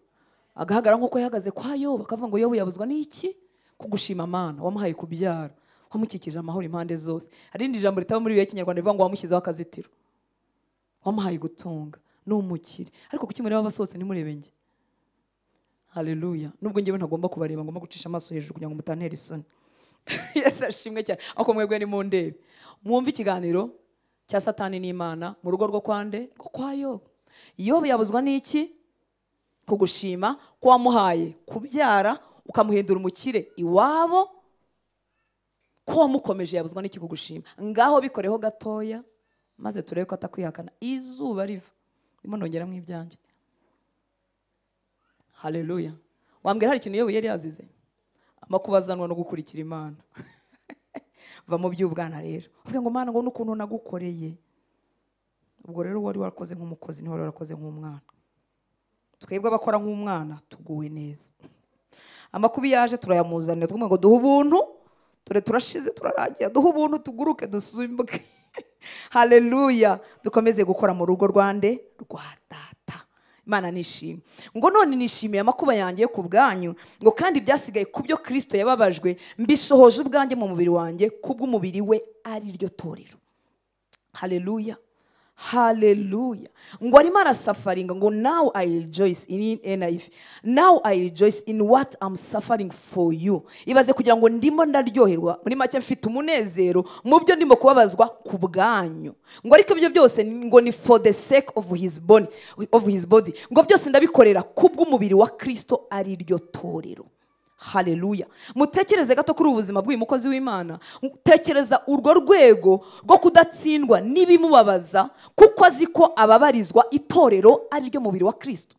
Agahagarara nk'uko yahagaze kwa Yobu, akavuga ngo Yobu yabuzwa n'iki? Kugushima Mana, wamuhaye kubyara, wamukikije amahoro impande zose. Hari indi jambo ritaba muri Kinyarwanda rivuga ngo wamushyizeho akazitiro, wamuhaye gutunga n'umukire. Ariko kuki mureba abasohotse ntimurebe njye? Haleluya. Nubwo njyewe ntagomba kubareba, ngomba gucisha amaso hejuru kugira ngo mutantera isoni. Yesu ashimwe cyane. Ako mwebwe ni mu ndebe mwumva ikiganiro cya Satani n'Imana mu rugo rwo kwande rwo kwa Yobu. Yobu yabuzwa n'iki? Kugushima ko wamuhaye kubyara ukamuhindura umukire iwabo, ko wamukomeje yabuzwa n'iki? Kugushima. Ngaho bikoreho gatoya maze turebe ko atakwihakana izuba riva. Ndimo nongeramo ibyanjye. Haleluya. Wambwira hari ikintu Yobu yari yazize? Amakuba azanwa no gukurikira Imana. Va mu by'ubwana rero uvuga ngo Mana ngo n'ukuntu nagukoreye. Ubwo rero wari warakoze nk'umukozi, ni wari warakoze nk'umwana. Twebwe abakora nk'umwana tuguwe neza. Amakubi yaje turayamuzanira, twumva ngo duhe ubuntu, turashize turaragiye, duhe ubuntu tuguruke dusimbuke. Haleluya. Dukomeze gukora mu rugo rwande rwa Data. Imana nishimye. Ngo none nishimiye amakuba yanjye yo kubwanyu, ngo kandi byasigaye kubyo Kristo yababajwe mbisohoje ubwanjye mu mubiri wanjye, kubw'umubiri we ari ryo torero. Haleluya, haleluya. Ngo arimo arasafaringa ngo now I rejoice in NIV, now I rejoice in what I'm suffering for you. Ibaze kugira ngo ndimo ndaryoherwa, muri make mfite umunezero mu byo ndimo kubabazwa ku bwanyu. Ngo ariko ibyo byose ngo ni for the sake of his body, ngo byose ndabikorera kubw'umubiri wa Kristo ari ryo torero. Haleluya. Mutekereze gato kuri ubuzima bw'uyu mukozi w'Imana. Tekereza urwo rwego rwo kudatsindwa n'ibimubabaza, kuko azi ko ababarizwa itorero ari ryo mubiri wa Kristo.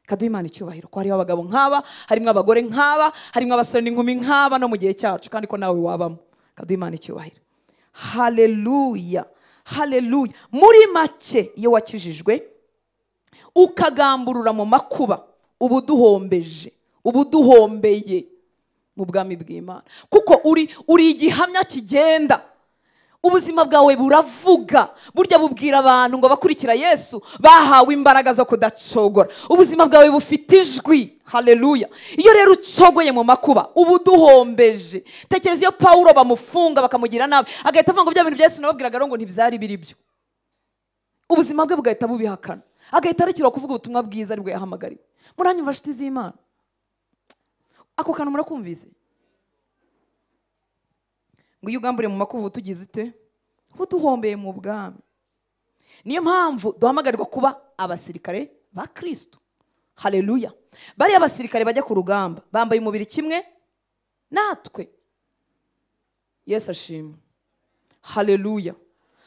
Kaduha Imana icyubahiro ko hariho abagabo nk'aba, harimo abagore nk'aba, harimo abasore n'inkumi nk'aba no mu gihe cyacu, kandi ko nawe wabamo. Kaduha Imana icyubahiro. Haleluya, haleluya. Muri make iyo wakijijwe ukagamburura mu makuba, ubu duhombeje, ubu duhombeye mu bwami bw'Imana, kuko uri igihamya kigenda. Ubuzima bwawe buravuga. Burya bubwira abantu ngo bakurikira Yesu bahawe imbaraga zo kudacogora. Ubuzima bwawe bufite ijwi. Haleluya. Iyo rero ucogoye mu makuba ubu duhombeje. Tekereza iyo Pawulo bamufunga bakamugira nabi, agahita avuga ngo bya bintu bya Yesu nababwiraga ngo ntibyari biri byo. Ubuzima bwe bugahita bubihakana, agahita arekera kuvuga ubutumwa bwiza aribwo yahamagariwe. Muranyumva nshuti z'Imana? Ako kantu murakumvise? Ngo iyo ugamburiye mu makuba tugize ite? Duhombeye mu bwami. Niyo mpamvu duhamagarirwa kuba abasirikare ba Kristo. Haleluya. Bari abasirikare bajya ku rugamba bambaye umubiri kimwe natwe. Yesu ashimwe. Haleluya,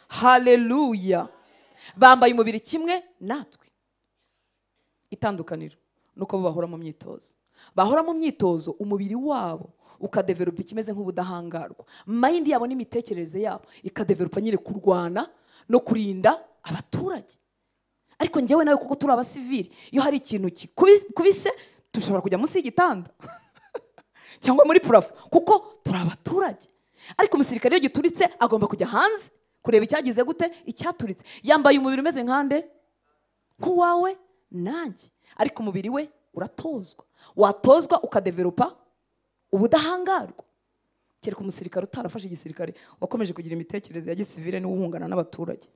haleluya. Bambaye umubiri kimwe natwe. Itandukaniro nuko bo bahora mu myitozo. Bahora mu myitozo, umubiri wabo ukadevelopa ikimeze nk'ubudahangarwa. Mind yabo n'imitekerereze yabo ikadevelopa nyine kurwana no kurinda abaturage. Ariko njyewe nawe kuko turi abasivili, iyo hari ikintu kubise dushobora kujya munsi y'igitanda cyangwa muri purafo kuko turi abaturage. Ariko umusirikare iyo gituritse agomba kujya hanze kureba icyagize gute, icyaturitse. Yambaye umubiri umeze nkande kuwawe nanjye, ariko umubiri we uratozwa. Watozwa ukadevelopa ubudahangarwa. Kereka umusirikare utarafashe igisirikare wakomeje kugira imitekerereze ya gisivile niwe uhungana n'abaturage.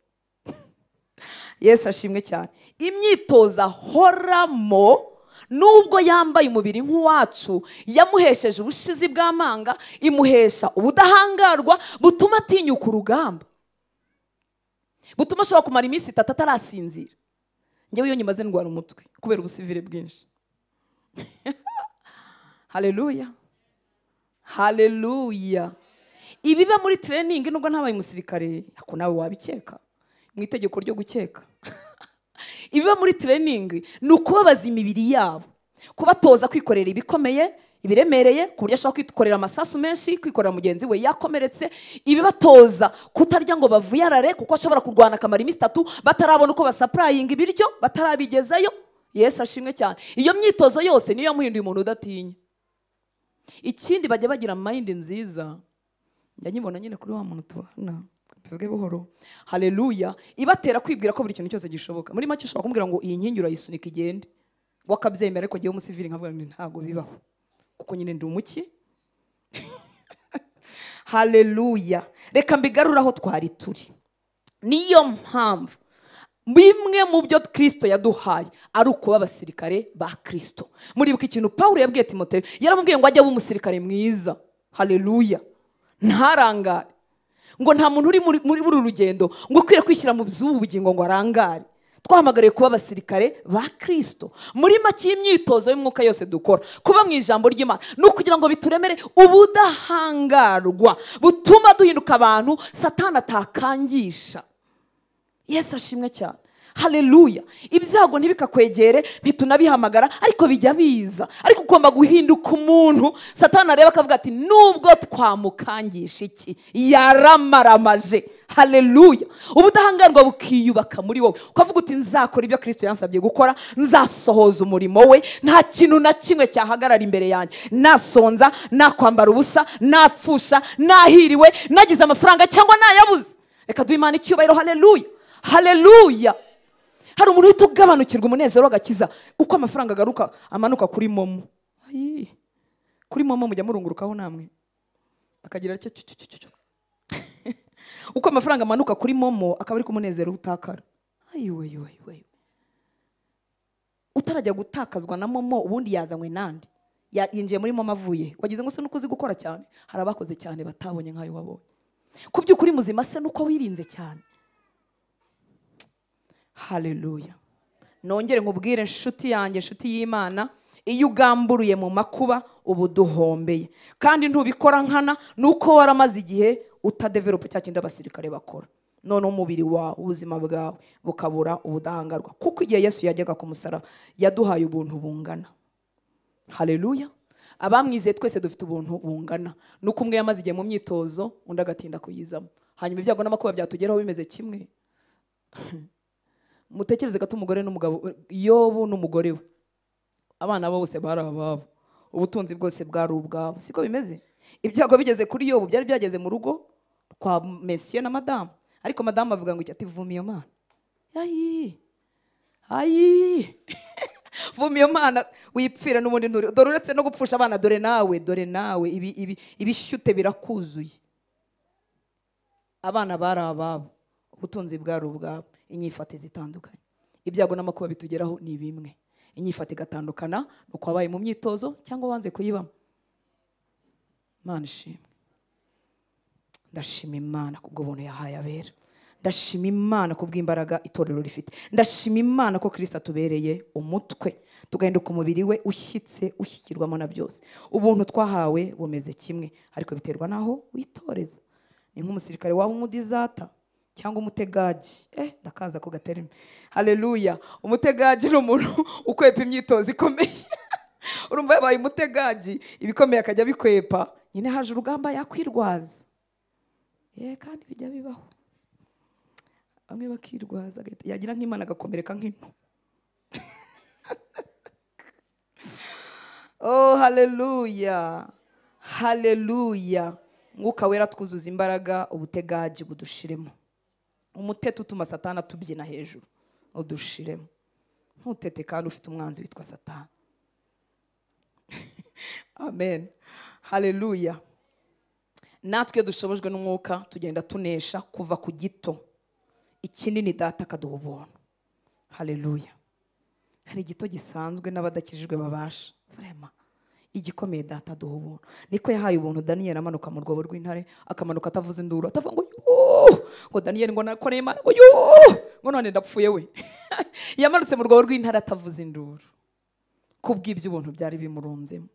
Yesu ashimwe cyane. Imyitozo ahoramo nubwo yambaye umubiri nk'uwacu yamuhesheje ubushizi bw'amanga, imuhesha ubudahangarwa butuma atinyuka urugamba, butuma ashobora kumara iminsi 3 atarasinzira. Njyewe iyo nyimaze ndwara umutwe kubera ubusivile bwinshi. Haleluya, haleluya. Ibiba muri training nubwo ntabaye umusirikare, ako nawe wabikeka mu itegeko ryo gukeka. Ibiba muri training ni ukubabaza imibiri yabo, kubatoza kwikorera ibikomeye, ibiremereye, ku buryo ashobora kwikorera amasasu menshi, kwikorera mugenzi we yakomeretse. Ibibatoza kutarya ngo bavuyarare kuko ashobora kurwana akamara iminsi 3 batarabona uko basapurayinga ibiryo, batarabigezayo. Yesu ashimwe cyane. Iyo myitozo yose niyo yamuhinduye umuntu udatinya. Ikindi bajya bagira mind nziza, njyanyibona nyine kuri wa muntu tubana bivuge buhoro. Haleluya. Ibatera kwibwira ko buri kintu cyose gishoboka. Muri make ushobora kumbwira ngo iyi nkingi urayisunika igende, wakabyemera, ariko giye umusivili nkavuga ngo ntago bibaho kuko nyine ndi umuki. Haleluya. Reka mbigarura aho twari turi. Niyo mpamvu bimwe mu byo Kristo yaduhaye ari ukuba abasirikare ba Kristo. Muribuka ikintu Paulo yabwiye Timoteyo, yaramubwiye ngo ajye aba umusirikare mwiza. Haleluya. Ntarangare, ngo nta muntu uri muri buru rugendo ngo ukwiriye kwishyira mu by'ubugingo ngo arangare. Twahamagariye kuba abasirikare ba Kristo. Muri make y'imyitozo y'umwuka yose dukora, kuba mu ijambo ry'Imana no kugira ngo bituremere ubudahangarwa butuma duhinduka abantu Satani atakangisha. Yesu ashimwe cyane. Haleluya. Ibyago ntibikakwegere, ntitunabihamagara, ariko bijya biza. Ariko ugomba guhinduka umuntu Satani areba akavuga ati nubwo twamukangisha iki yaramaramaje. Haleluya. Ubudahangarwa bukiyubaka muri wowe, ukavuga uti nzakora ibyo Kristo yansabye gukora, nzasohoza umurimo we, nta kintu na kimwe cyahagarara imbere yanjye. Nasonza, nakwambara ubusa, napfusha, nahiriwe, nagize amafaranga cyangwa nayabuze, reka duhe Imana icyubahiro. Haleluya, haleluya. Hari umuntu uhita ugabanukirwa umunezero w'agakiza uko amafaranga agaruka amanuka kuri momo. Kuri momo mujya murungurukaho namwe akagira cyo uko amafaranga amanuka kuri momo akaba ari kumunezero utakara. Ayiwe utarajya gutakazwa na momo ubundi yazanywe nandi yinjiye muri momo avuye. Wagize ngo se nuko uzi gukora cyane? Hari abakoze cyane batabonye nkayo wabonye. Ku by'ukuri muzima se nuko wirinze cyane. Haleluya. Nongere nkubwire nshuti yanjye, nshuti y'Imana, iyo ugamburuye mu makuba ubu duhombeye, kandi ntubikora nkana nuko waramaze igihe utadevelopa cya kindi abasirikare bakora. None umubiri wawe, ubuzima bwawe bukabura ubudahangarwa, kuko igihe Yesu yajyaga ku musaraba yaduhaye ubuntu bungana. Haleluya. Abamwizeye twese dufite ubuntu bungana, nuko umwe yamaze igihe mu myitozo undi agatinda kuyizamo, hanyuma ibyago n'amakuba byatugeraho bimeze kimwe. Mutekereze gato umugore n'umugabo, Yobu n'umugore we, abana bose bari ababo, ubutunzi bwose bwari ubwabo. Siko bimeze? Ibyago bigeze kuri Yobu byari byageze mu rugo kwa Monsieur na Madamu, ariko Madamu avuga ngo ati vuma iyo mana. Vuma iyo mana wipfira n'ubundi nturi. Dore uretse no gupfusha abana, dore nawe ibishyute birakuzuye. Abana bari ababo, ubutunzi bwari ubwabo. Inyifate zitandukanye. Ibyago n'amakuba bitugeraho ni bimwe. Inyifate gatandukana nuko wabaye mu myitozo cyangwa wanze kuyibamo. Imana ishimwe. Ndashima Imana kubwo buntu yahaye abera. ndashima Imana ku bw'imbaraga itorero rifite. Ndashima Imana ko Kristo atubereye umutwe, tugahinduka umubiri we ushyitse, ushyikirwamo na byose. Ubuntu twahawe bumeze kimwe, ariko biterwa naho witoreza. Ni nk'umusirikare waba umudizata cyangwa umutegaji. Ndakaza ko gaterime. Haleluya. Umutegaji ni umuntu ukwepa imyitozo ikomeye. Urumva yabaye umutegaji, ibikomeye akajya bikwepa, nyine haje urugamba yakwirwaza. Kandi bijya bibaho. Bamwe bakirwaza yagira nk'Imana agakomereka nk'into. Oh, haleluya, haleluya. Mwuka wera twuzuza imbaraga, ubutegaji budushiremo. Umutete utuma Satani atubyina hejuru, udushiremo. Ntutete kandi ufite umwanzi witwa Satani. Amen, haleluya. Natwe dushobojwe n'umwuka tugenda tunesha kuva ku gito, ikinini data akaduha ubuntu. Haleluya. Hari igito gisanzwe n'abadakijijwe babasha, vraiment igikomeye data aduha ubuntu. Niko yahaye ubuntu Daniel amanuka mu rwobo rw'intare, akamanuka atavuze induru, atavuga ngo ngo Daniel ngo nakoreye Imana ngo none ndapfuye we. Yamanutse mu rwobo rw'intare atavuze induru, kubw'ibyo ubuntu byari bimurunzemo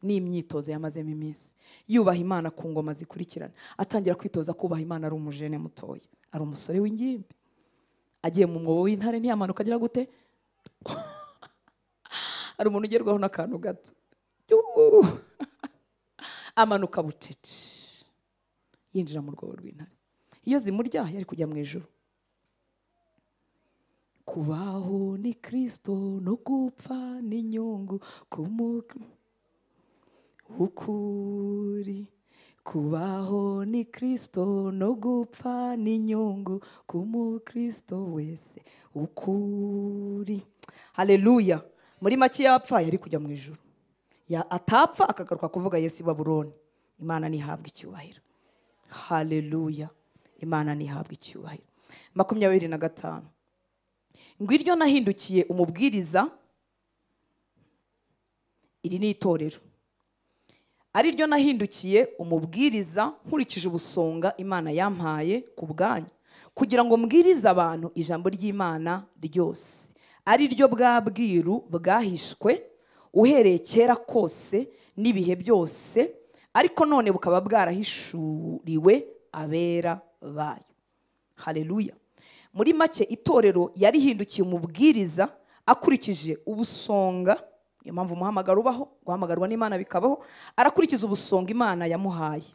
n'imyitozo yamazemo iminsi. Yubaha Imana ku ngoma zikurikirana, atangira kwitoza kubaha Imana ari umujene mutoya, ari umusore w'ingimbi. Agiye mu mwobo w'intare ntiyamanuka agira gute? Ari umuntu ugerwaho n'akantu gato, amanuka bucece yinjira mu rwobo rw'intare. Iyo zimurya yari kujya mu ijuru. Kubaho ni Kristo, no gupfa ni inyungu ukuri. Kubaho ni Kristo, no gupfa ni inyungu k'umukristo wese ukuri. Haleluya. Muri make yapfa yari kujya mu ijuru, atapfa akagaruka kuvuga Yesu i Babuloni. Imana nihabwa icyubahiro. Haleluya. Imana nihabwa icyubahiro. 25. Ngo iryo nahindukiye umubwiriza, iri ni itorero, ari ryo nahindukiye umubwiriza nkurikije ubusonga Imana yampaye ku bwanyu, kugira ngo mbwirize abantu ijambo ry'Imana ryose, ari ryo bwa bwiru bwahishwe uhereye kera kose n'ibihe byose, ariko none bukaba bwarahishuriwe abera bayo. Haleluya. Muri make itorero yarihindukiye umubwiriza akurikije ubusonga. Iyo mpamvu umuhamagaro ubaho, guhamagarwa n'Imana bikabaho. Arakurikiza ubusonga Imana yamuhaye,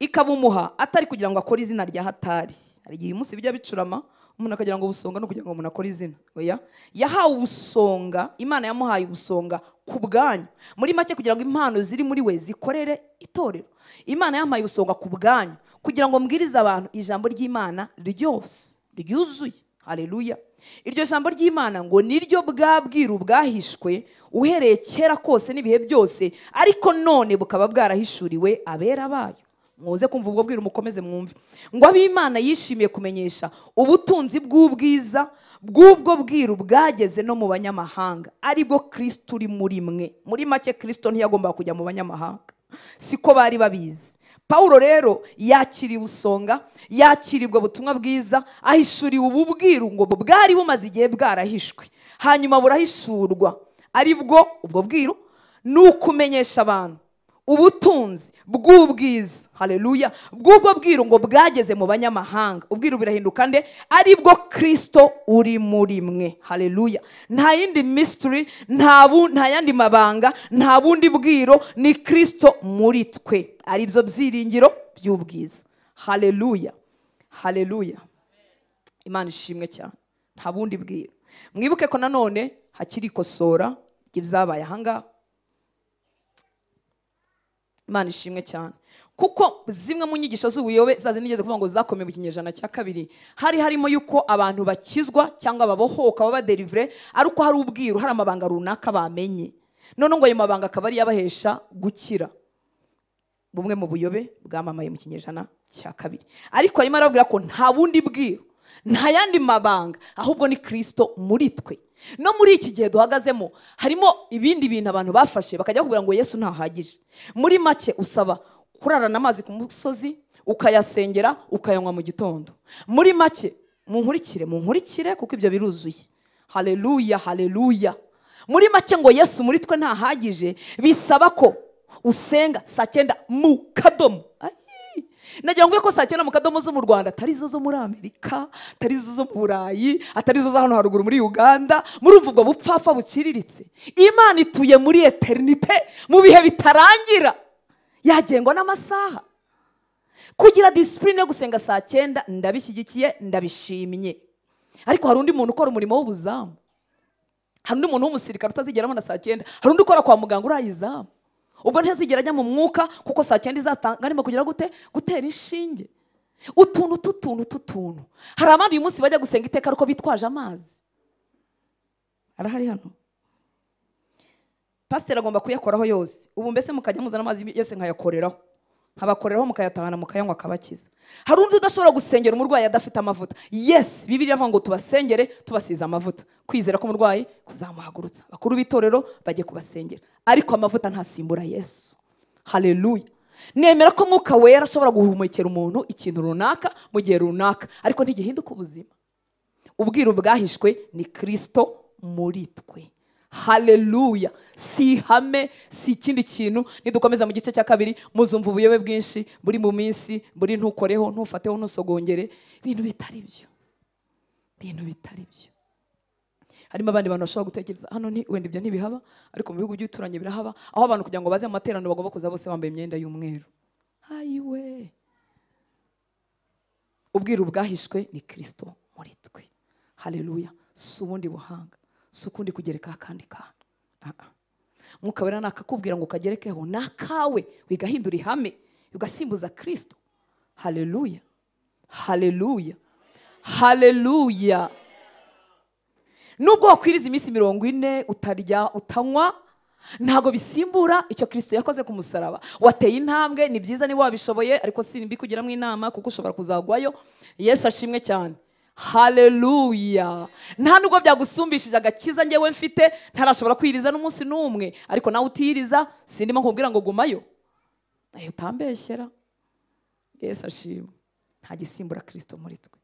ikabumuha atari kugira ngo akore izina rya hatari. Hari igihe umunsi bijya bicurama umuntu akagira ngo ubusonga no kugira ngo umuntu akore izina. Oya, yahawe ubusonga, Imana yamuhaye ubusonga ku bwanyu. Muri make kugira ngo impano ziri muri we zikorere itorero. Imana yampaye ubusonga ku bwanyu kugira ngo mbwirize abantu ijambo ry'Imana ryose ryuzuye. Haleluya. Iryo jambo ry'Imana ngo niryo bwa bwiru bwahishwe uhereye kera kose n'ibihe byose, ariko none bukaba bwarahishuriwe abera bayo. Muze kumva ubwo bwiru mukomeze mwumve. Ngo ab'Imana yishimiye kumenyesha ubutunzi bw'ubwiza bw'ubwo bwiru bwageze no mu banyamahanga, aribwo Kristo uri muri mwe. Muri make Kristo ntiyagomba kujya mu banyamahanga, siko bari babizi. Paulo rero yakiriye ubusonga, yakirirwa butumwa bwiza, ahishuriwe ubu bwiru ngo bwari bumaze igihe bwarahishwe, hanyuma burahishurwa. Aribwo ubwo bwiru ni ukumenyesha abantu ubutunzi bw'ubwiza. Haleluya. Bw'ubwo bwiru ngo bwageze mu banyamahanga. Ubwiru birahinduka nde? Aribwo Kristo uri muri mwe. Haleluya. Nta yindi mystery, nta yandi mabanga, nta bundi bwiro, ni Kristo muri twe. Aribyo byiringiro by'ubwiza. Haleluya. Haleluya. Imana ishimwe cyane. Nta bundi bwiro. Mwibuke ko nanone hakiri ikosora ry'ibyabaye ahangaha. Imana ishimwe cyane. Kuko zimwe mu nyigisho z'ubuyobe zaze nigeze kuvuga ngo zakomeye mu kinyejana cya kabiri, hari harimo yuko abantu bakizwa cyangwa babohoka baba delivre ari uko hari ubwiru, hari amabanga runaka bamenye, none ngo ayo mabanga akaba ari yabahesha gukira. Bumwe mu buyobe bwamamaye mu kinyejana cya kabiri. Ariko arimo arabwira ko nta bundi bwiru, nta yandi mabanga, ahubwo ni Kristo muri twe. No muri iki gihe duhagazemo harimo ibindi bintu abantu bafashe bakajya kuvuga ngo Yesu ntahagije. Muri make usaba kurarana amazi ku musozi, ukayasengera ukayanywa mu gitondo. Muri make munkurikire kuko ibyo biruzuye. Haleluya, haleluya. Muri make ngo Yesu muri twe ntahagije, bisaba ko usenga saa 9 mu kadomo. Nagira ngo ko saa 9 mu kadomo zo mu Rwanda atari zo zo muri Amerika, atari zo zo mu Burayi, atari zo za hano haruguru muri Uganda. Murumva ubwo bupfafa bukiriritse. Imana ituye muri eternite, mu bihe bitarangira, yagengwa n'amasaha. Kugira discipline yo gusenga saa 9 ndabishyigikiye, ndabishimye. Ariko hari undi muntu ukora umurimo w'ubuzamu, hari undi muntu w'umusirikare utazigeramo na saa 9, hari undi ukora kwa muganga urayizamu. Ubwo ntazigera ajya mu mwuka kuko saa 9 izatanga arimo kugira gutera inshinge. Utuntu. Hari abandi uyu munsi bajya gusenga iteka ariko bitwaje amazi. Arahari hano. Pastor agomba kuyakoraho yose. Ubu mbese mukajya muzana amazi yose nkayakoreraho. Nkabakoreraho mukayatahana mukayanywa akabakiza. Hari undi udashobora gusengera umurwayi adafite amavuta. Yes, Bibiliya iravuga ngo tubasengere tubasiza amavuta. Kwizera ko umurwayi kuzamuhagurutsa. Bakuru b'itorero bajye kubasengera. Ariko amavuta ntasimbura Yesu. Haleluya. Nemera ko Mwuka Wera ashobora guhumekera umuntu ikintu runaka mu gihe runaka, ariko ntigihinduka ubuzima. Ubwiru bwahishwe ni Kristo muri twe. Haleluya. Si hame, si ikindi kintu. Nidukomeza mu gice cya 2 muzumva ubuyobe bwinshi buri mu minsi, buri ntukoreho, ntufateho, ntusogongere, ibintu bitari byo. Harimo abandi bantu bashobora gutekereza hano ni wenda ibyo ntibihaba, ariko mu bihugu by'uturanye birahaba, aho abantu kugira ngo baze mu materaniro bagomba kuza bose bambaye imyenda y'umweru. Hayiwe. Ubwiru bwahishwe ni Kristo muri twe. Haleluya. Si ubundi buhanga, si ukundi kugereka akandi kantu. Mwuka Wera nakakubwira ngo kagerekeho nakawe wigahindura ihame ugasimbuza Kristo. Haleluya, haleluya, haleluya. Nubwo wakwiriza iminsi 40 utarya utanywa, ntago bisimbura icyo Kristo yakoze ku musaraba. Wateye intambwe, ni byiza niba wabishoboye, ariko simbi kugiramo inama kuko ushobora kuzagwayo. Yesu ashimwe cyane. Haleluya. Nta nubwo byagusumbishije agakiza ngewe mfite, ntarashobora kwiriza n'umunsi n'umwe, ariko nawe utiriza sindimo nkubwira ngo gumayo. Utambeshyera. Yesu ashimwe. Nta gisimbura Kristo muri twe.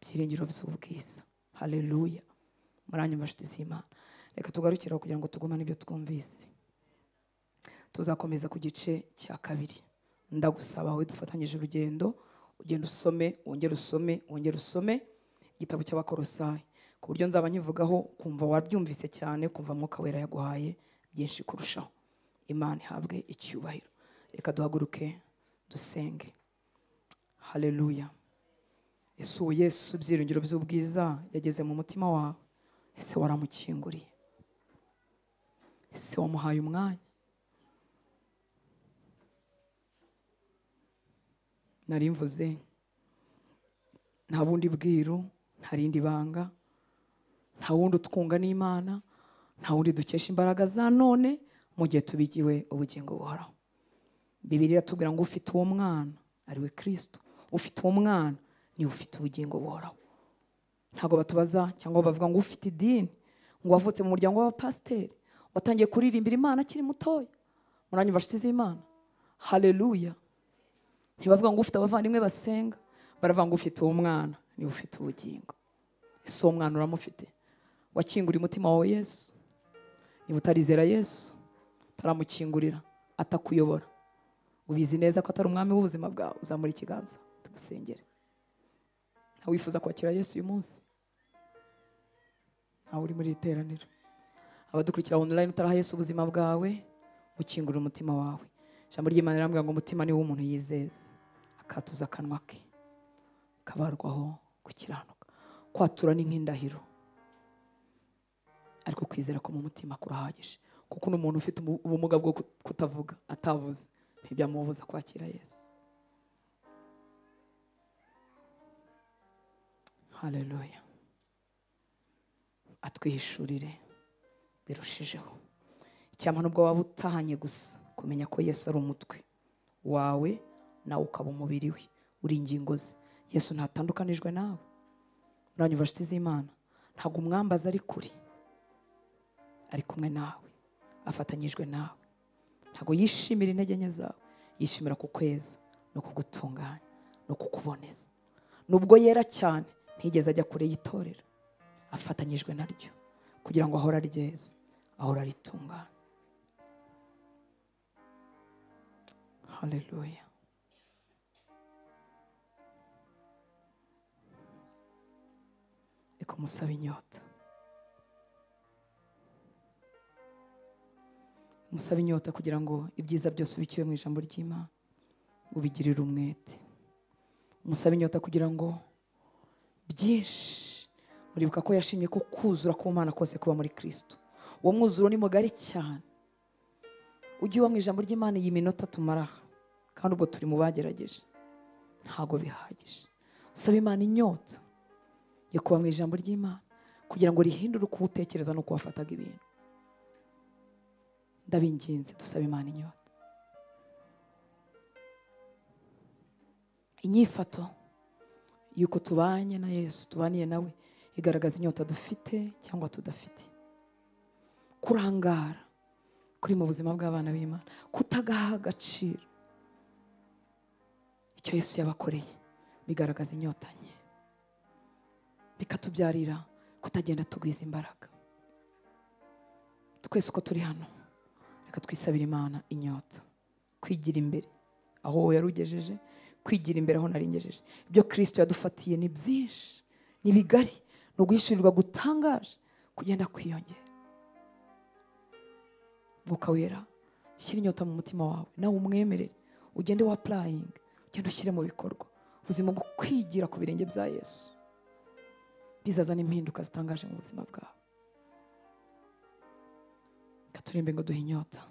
Byiringiro by'ubwiza. Haleluya. Muranyuma nshuti z'Imana. Reka tugarukiraho kugira ngo tugumane ibyo twumvise. Tuzakomeza ku gice cya 2. Ndagusaba aho dufatanyije urugendo, ugenda usome, wongera usome igitabo cy'Abakolosayi, ku buryo nzaba nkivugaho kumva wabyumvise cyane, kumva Mwuka Wera yaguhaye byinshi kurushaho. Imana ihabwe icyubahiro. Reka duhaguruke dusenge. Haleluya. Yesu byiringiro by'ubwiza yageze mu mutima wawe. Ese waramukinguriye? Ese wamuhaye umwanya? Nari mvuze nta bundi bwiru, nta rindi banga, nta wundi utwunga n'Imana, nta wundi dukesha imbaraga za none mu gihe tubigiwe ubugingo buhoraho. Bibiliya iratubwira ngo ufite uwo mwana ari we Kristo. Ufite uwo mwana ni ufite ubugingo buhoraho. Ntago batubaza cyangwa bavuga ngo ufite idini, ngo wavutse mu muryango w'abapasiteri, watangiye kuririmbira Imana akiri mutoya. Muranyumva nshuti z'Imana? Haleluya. Ntibavuga ngo ufite abavandimwe basenga, baravuga ngo ufite uwo mwana ni ufite ubugingo. Ese uwo mwana uramufite? Wakingura umutima wawe Yesu? Niba utarizera Yesu, taramukingurira, atakuyobora, ubizi neza ko atari umwami w'ubuzima bwawe, uzamura ikiganza tugusengere. Nta wifuza kwakira Yesu uyu munsi? Nta uri muri iteraniro? Abadukurikira online utaraha Yesu ubuzima bwawe, mukingurira umutima wawe. Ijambo ry'Imana rirambwira ngo umutima ni wo umuntu yizeza, akatuza akanwa ke, kabarwaho gukiranuka. Kwatura ni nk'indahiro, ariko kwizera ko mu mutima kurahagije. Kuko n'umuntu ufite ubumuga bwo kutavuga, atavuze, ntibyamubuza kwakira Yesu. Haleluya. Atwihishurire birushijeho. Icyampa nubwo waba utahanye gusa kumenya ko Yesu ari umutwe wawe, nawe ukaba umubiri we, uri ingingo ze. Yesu ntatandukanijwe nawe. Muranyumva nshuti z'Imana? Ntabwo umwambaza ari kuri, ari kumwe nawe, afatanyijwe nawe. Ntabwo yishimira intege nke zawe, yishimira kukweza no kugutunganya. no kukuboneza. Nubwo yera cyane ntigeze ajya kure y'itorero, afatanyijwe naryo kugira ngo ahore aryeze, ahore aritungana. Haleluya. Reka musabe inyota, musabe inyota kugira ngo ibyiza byose ubikiwe mu ijambo ry'Imana ubigirire umwete. Musabe inyota kugira ngo byinshi, muribuka ko yashimye ko kuzura ku Mana kose kuba muri Kristo. Uwo mwuzuro ni mugari cyane. Ujye uba mu ijambo ry'Imana iyi minota tumaraha, kandi ubwo turi mu bagerageje ntago bihagije. Usaba Imana inyota yo kuba mu ijambo ry'Imana kugira ngo rihindure uko utekereza no kuwafataga ibintu. Ndabinginze dusaba Imana inyota. Inyifato yuko tubanye na Yesu, tubaniye nawe, igaragaza inyota dufite cyangwa tudafite. Kurangara kuri mu buzima bw'abana b'Imana, kutagaha agaciro icyo Yesu yabakoreye, bigaragaza inyota nke, bikatubyarira kutagenda tugwiza imbaraga. Twese uko turi hano, reka twisabire Imana inyota, kwigira imbere aho yarugejeje, kwigira imbere aho naringejeje. Ibyo Kristo yadufatiye ni byinshi, ni bigari, no guhishurirwa gutangaje kugenda kwiyongera. Mwuka Wera, shyira inyota mu mutima wawe, nawe umwemerere, ugende wa applying, ugende ushyire mu bikorwa ubuzima bwo kwigira ku birenge bya Yesu. Bizazana impinduka zitangaje mu buzima bwawe. Katurimbe ngo duhe inyota,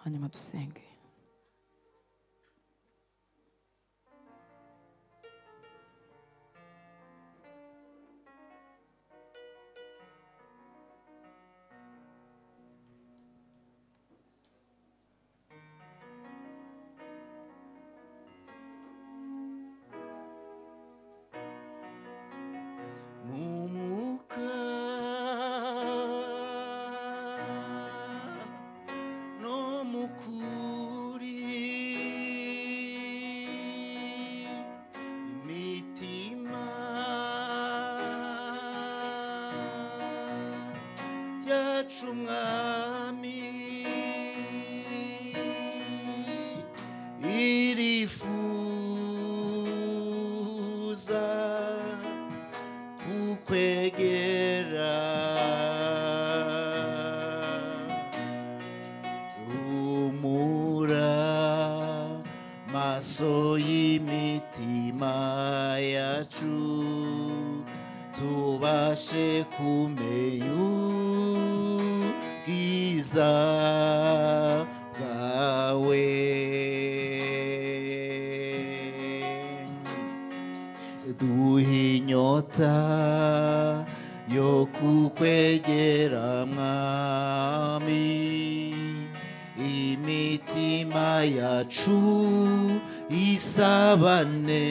hanyuma dusenge. Umwami irifuza kukwegera, rumura maso y'imitima yacu tubashe kumenya ubwiza bwawe. Duhe inyota yo kukwegera Mwami, imitima yacu isabane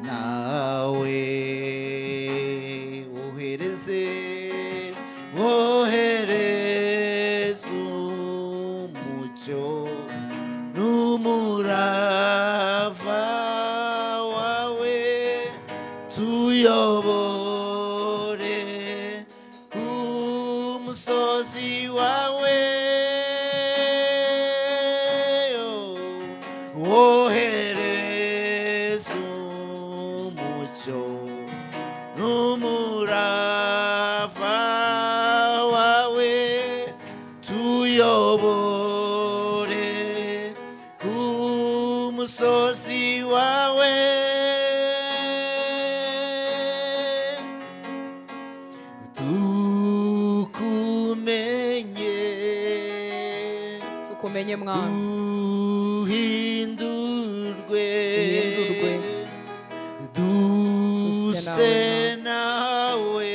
nawe. Ohereza umucyo n'umurava wawe, tuyobore ku musozi wawe. Ohereza umucyo n'umurava wawe, tuyobore ku musozi wawe. tukumenye Mwana, duhindurwe duse nawe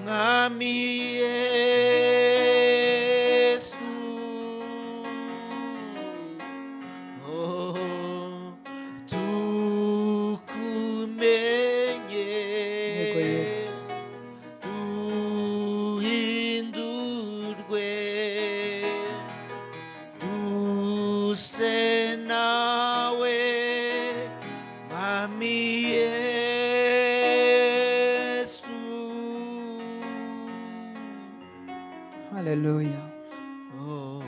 Mwami Yesu. Oh, tukumenye, yego Yesu, duhindurwe duse nawe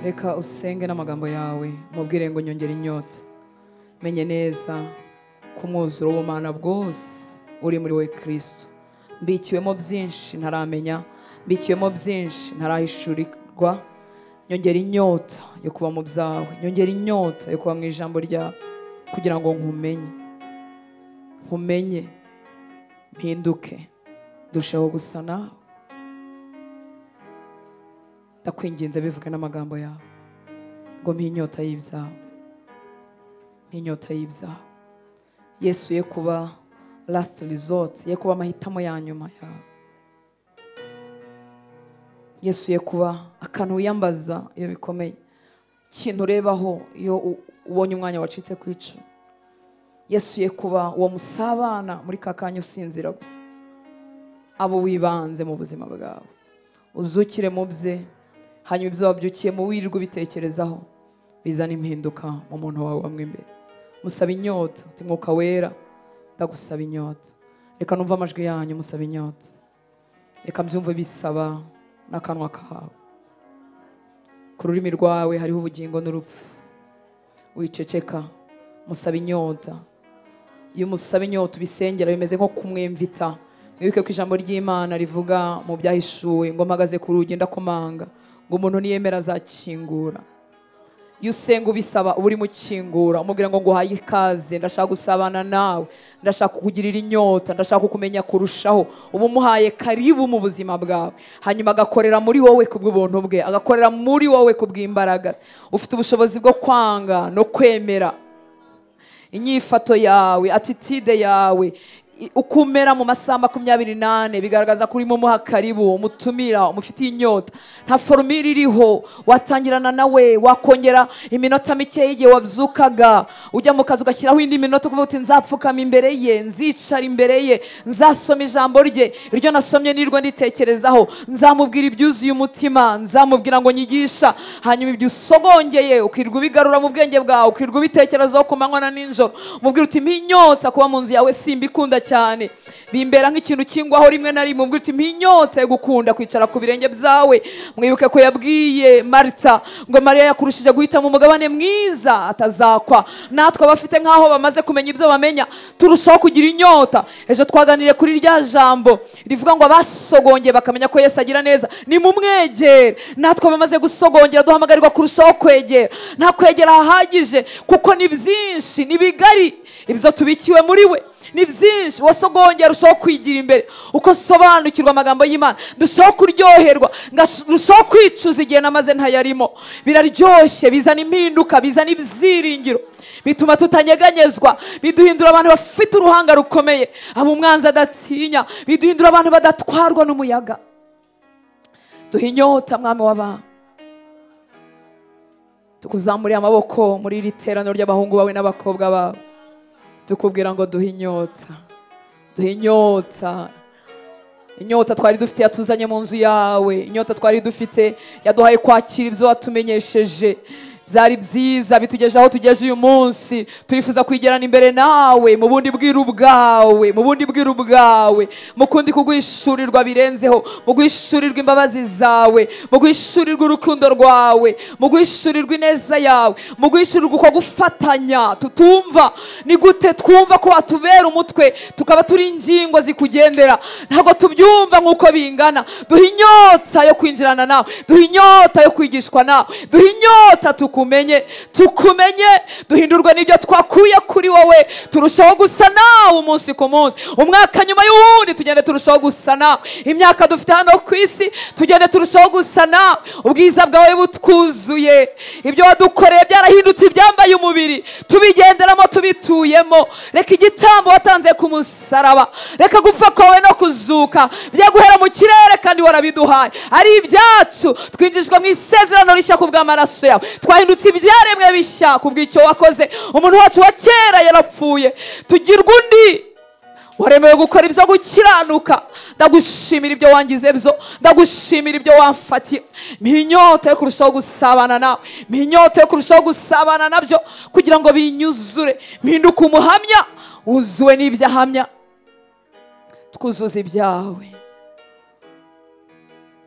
reka usenge n'amagambo yawe mubwire ngo nyongere inyota menye neza ko umwuzuro w'ubumana bwose uri muri we Kristo. Mbikiwemo byinshi ntaramenya, mbikiwemo byinshi ntarahishurirwa. Nyongera inyota yo kuba mu byawe, nyongera inyota yo kuba mu ijambo ryawe, kugira ngo nkumenye mpinduke dushaho gusa nawe. Ndakwinginze bivuga n'amagambo yawe ngo mpa inyota y'ibyawe, mpa inyota y'ibyawe Yesu, ye kuba last resort, ye kuba amahitamo ya nyuma yawe Yesu, ye kuba akantu wiyambaza iyo bikomeye, ikintu urebaho iyo ubonye umwanya wacitse ku icumu. Yesu, ye kuba uwo musabana muri kakanya usinzira gusa, abo wibanze mu buzima bwawe, uzukire mu bye, hanyuma ibyo wabyukiye mu wirirwa ubitekerezaho bizana impinduka mu muntu wawe wamwe imbere. Musaba inyota, uti Mwuka Wera ndagusaba inyota. Reka numva amajwi yanyu musaba inyota, reka mbyumve bisaba n'akanwa kawe. Ku rurimi rwawe hariho ubugingo n'urupfu, wiceceka musaba inyota. Iyo musaba inyota ubisengera bimeze nko kumwemvita. Mwibuke ko ijambo ry'Imana rivuga mu Byahishuwe ngo mpagaze ku rugi ndakomanga, ngo umuntu niyemera azakingura. Iyo usenga ubisaba uba uri mukingura, umubwira ngo nguhaye ikaze, ndashaka gusabana nawe, ndashaka kukugirira inyota, ndashaka kukumenya kurushaho. Uba umuhaye karibu mu buzima bwawe, hanyuma agakorera muri wowe kubw'ubuntu bwe, agakorera muri wowe kubw'imbaraga. Ufite ubushobozi bwo kwanga no kwemera. Inyifato yawe, attitude yawe, ukumera mu masaha 28 bigaragaza kuri mu muha karibu, umutumira, umufitiye inyota. Nta formule iriho watangirana nawe wakongera iminota mike igihe wabyukaga ujya mu kazi ugashyiraho indi minota kuvuga uti nzapfukama imbere ye, nzicara imbere ye, nzasoma ijambo rye, iryo nasomye nirwo nditekerezaho, nzamubwira ibyuzuye umutima, nzamubwira ngo nyigisha. Hanyuma ibyo usogongeye ukirwa ubigarura mu bwenge bwawe, ukirwa ubitekerezaho ku manywa na ninjoro, mubwira uti mpinyota kuba mu nzu yawe simbikunda cyane, bimbera nk'ikintu kingwaho rimwe na rimwe. Mubwira uti mpinyota yo gukunda kwicara ku birenge byawe. Mwibuke ko yabwiye Marita ngo Mariya yakurushije guhita mu mugabane mwiza atazakwa. Natwe abafite nk'aho bamaze kumenya ibyo bamenya turushaho kugira inyota. Ejo twaganiriye kuri rya jambo rivuga ngo abasogongeye bakamenya ko Yesu agira neza ni mu mwegere. Natwe bamaze gusogongera duhamagarirwa kurushaho kwegera. Nta kwegera hahagije kuko ni byinshi, ni bigari ibyo tubikiwe muri we, ni byinshi. Wasogongera urushaho kwigira imbere, uko sobanukirwa amagambo y'Imana, dushaho kuryoherwa, ndushaho kwicuza igihe namaze ntayarimo. Biraryoshye, bizana impinduka, bizana ibyiringiro, bituma tutanyeganyezwa, biduhindura abantu bafite uruhanga rukomeye, abo umwanzi adatinya, biduhindura abantu badatwarwa n'umuyaga. Duha inyota mwami w'abantu, tukuzamuriye amaboko muri iri teraniro ry'abahungu bawe n'abakobwa bawe, tukubwira ngo duhe inyota, duhe inyota. Inyota twari dufite yatuzanye mu nzu yawe, inyota twari dufite yaduhaye kwakira ibyo watumenyesheje. Byari byiza bitugeje aho tugeje uyu munsi. Turifuza kwigerana imbere nawe mu bundi bwiru bwawe, mu bundi bwiru bwawe, mu kundi kuguhishurirwa birenzeho, mu guhishurirwa imbabazi zawe, mu guhishurirwa urukundo rwawe, mu guhishurirwa ineza yawe, mu guhishurirwa uko gufatanya tutumva. Ni gute twumva ko watubera umutwe tukaba turi ingingo zikugendera? Ntabwo tubyumva nk'uko bingana. Duha inyota yo kwinjirana nawe, duha inyota yo kwigishwa nawe, duha inyota tukumenye, duhindurwe n'ibyo twakuye kuri wowe, turushaho gusa nawe umunsi ku munsi, umwaka nyuma y'uwundi tugende turushaho gusa nawe. Imyaka dufite hano ku isi tugende turushaho gusa nawe. Ubwiza bwawe butwuzuye, ibyo wadukoreye byarahindutse ibyambaye umubiri, tubigenderamo tubituyemo. Reka igitambo watanze ku musaraba, reka gupfa kwawe no kuzuka bya guhera mu kirere kandi warabiduhaye ari ibyacu. Twinjizwa mu isezerano rishya ku bw'amaraso yawe, twahindutse ibyaremwe bishya ku bw'icyo wakoze. Umuntu wacu wa kera yarapfuye, tugirwa undi waremewe gukora ibyo gukiranuka. Ndagushimira ibyo wangize byo, ndagushimira ibyo wamfatiye. Mpinyota yo kurushaho gusabana nawe, mpinyota yo kurushaho gusabana nabyo kugira ngo binyuzure, mpinduke umuhamya wuzuwe n'ibyahamya. Twuzuze ibyawe,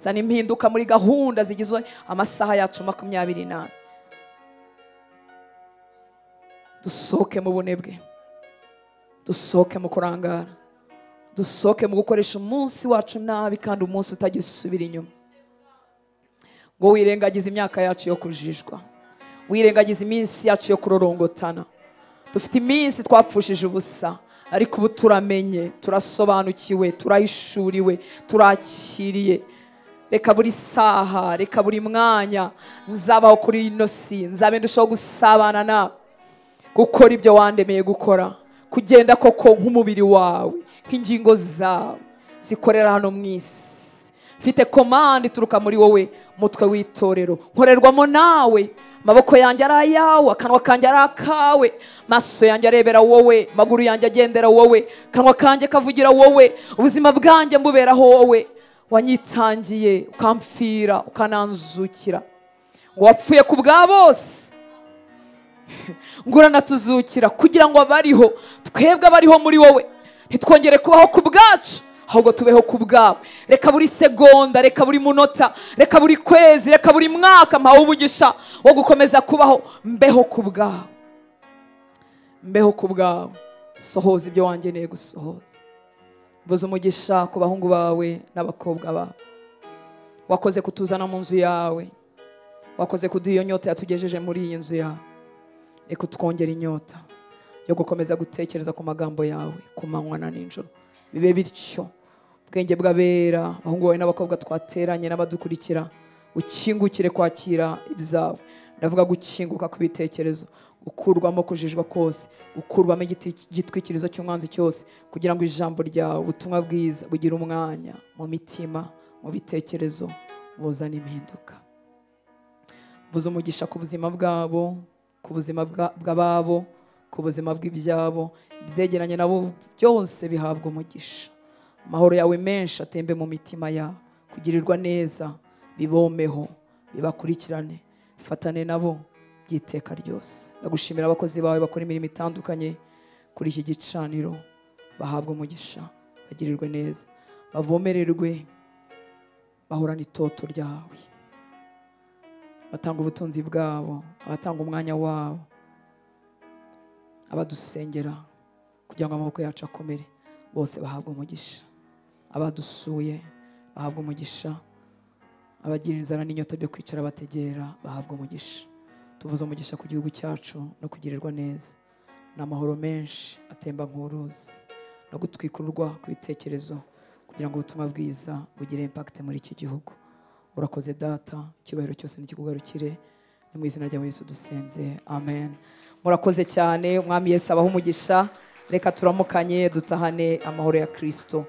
zana impinduka muri gahunda zigizwe amasaha yacu 24. Dusohoke mu bunebwe, dusohoke mu kurangara, dusohoke mu gukoresha umunsi wacu nabi kandi umunsi utagisubira inyuma. Ngo wirengagize imyaka yacu yo kujijwa, wirengagize iminsi yacu yo kurorongotana. Dufite iminsi twapfushije ubusa, ariko ubu turamenye, turasobanukiwe, turahishuriwe, turakiriye. Reka buri saha, reka buri mwanya nzabaho kuri ino si, nzabe ndushaho gusabana nawe, gukora ibyo wandemeye gukora, kugenda koko nk'umubiri wawe, nk'ingingo zawe zikorera hano mu isi. Mfite komande ituruka muri wowe, mutwe w'itorero, nkorerwamo nawe. Maboko yanjye ari ayawe, akanwa kanjye ari akawe, maso yanjye arebera wowe, maguru yanjye agendera wowe, kanwa kanjye kavugira wowe, ubuzima bwanjye mbuberaho wowe. Wanyitangiye ukampfira ukananzukira, ngo wapfuye ku bwa bose, ngo uranatuzukira kugira ngo abariho, twebwe abariho muri wowe ntitwongere kubaho ku bwacu, ahubwo tubeho ku bwawe. Reka buri segonda, reka buri munota, reka buri kwezi, reka buri mwaka mpawe umugisha wo gukomeza kubaho mbeho ku bwawe, mbeho ku bwawe. Sohoza ibyo wangeneye gusohoza. Mvuze umugisha ku bahungu bawe n'abakobwa bawe. Wakoze kutuzana mu nzu yawe, wakoze kuduha iyo nyota yatugejeje muri iyi nzu yawe. Reka utwongere inyota yo gukomeza gutekereza ku magambo yawe ku manywa na nijoro. Bibe bityo ubwenge bw'abera, abahungu bawe n'abakobwa twateranye n'abadukurikira, ukingukire kwakira ibyawe. Ndavuga gukinguka ku bitekerezo, gukurwamo kujijwa kose, gukurwamo igitwikirizo cy'umwanzi cyose, kugira ngo ijambo ryawe, ubutumwa bwiza bugire umwanya mu mitima, mu bitekerezo, buzane impinduka. Mvuze umugisha ku buzima bwabo, ku buzima bw'ababo, ku buzima bw'ibyabo, ibyegeranye nabo byose bihabwa umugisha. Amahoro yawe menshi atembe mu mitima yabo, kugirirwa neza bibomeho, bibakurikirane, fatane nabo by'iteka ryose. Ndagushimira abakozi bawe bakora imirimo itandukanye kuri iki gicaniro, bahabwa umugisha, bagirirwe neza, bavomererwe, bahorana itoto ryawe, batanga ubutunzi bwabo, abatanga umwanya wabo, abadusengera kugira ngo amaboko yacu akomere, bose bahabwa umugisha. Abadusuye bahabwa umugisha, abagira inzara n'inyota byo kwicara bategera bahabwa umugisha. Tuvuze umugisha ku gihugu cyacu no kugirirwa neza, n'amahoro menshi atemba nk'uruzi, no gutwikururwa ku bitekerezo kugira ngo ubutumwa bwiza bugire impact muri iki gihugu. Urakoze data, icyubahiro cyose nikikugarukire, ni mu izina rya Yesu dusenze, amen. Murakoze cyane, umwami Yesu abaho umugisha. Reka turamukanye dutahane amahoro ya Kristo.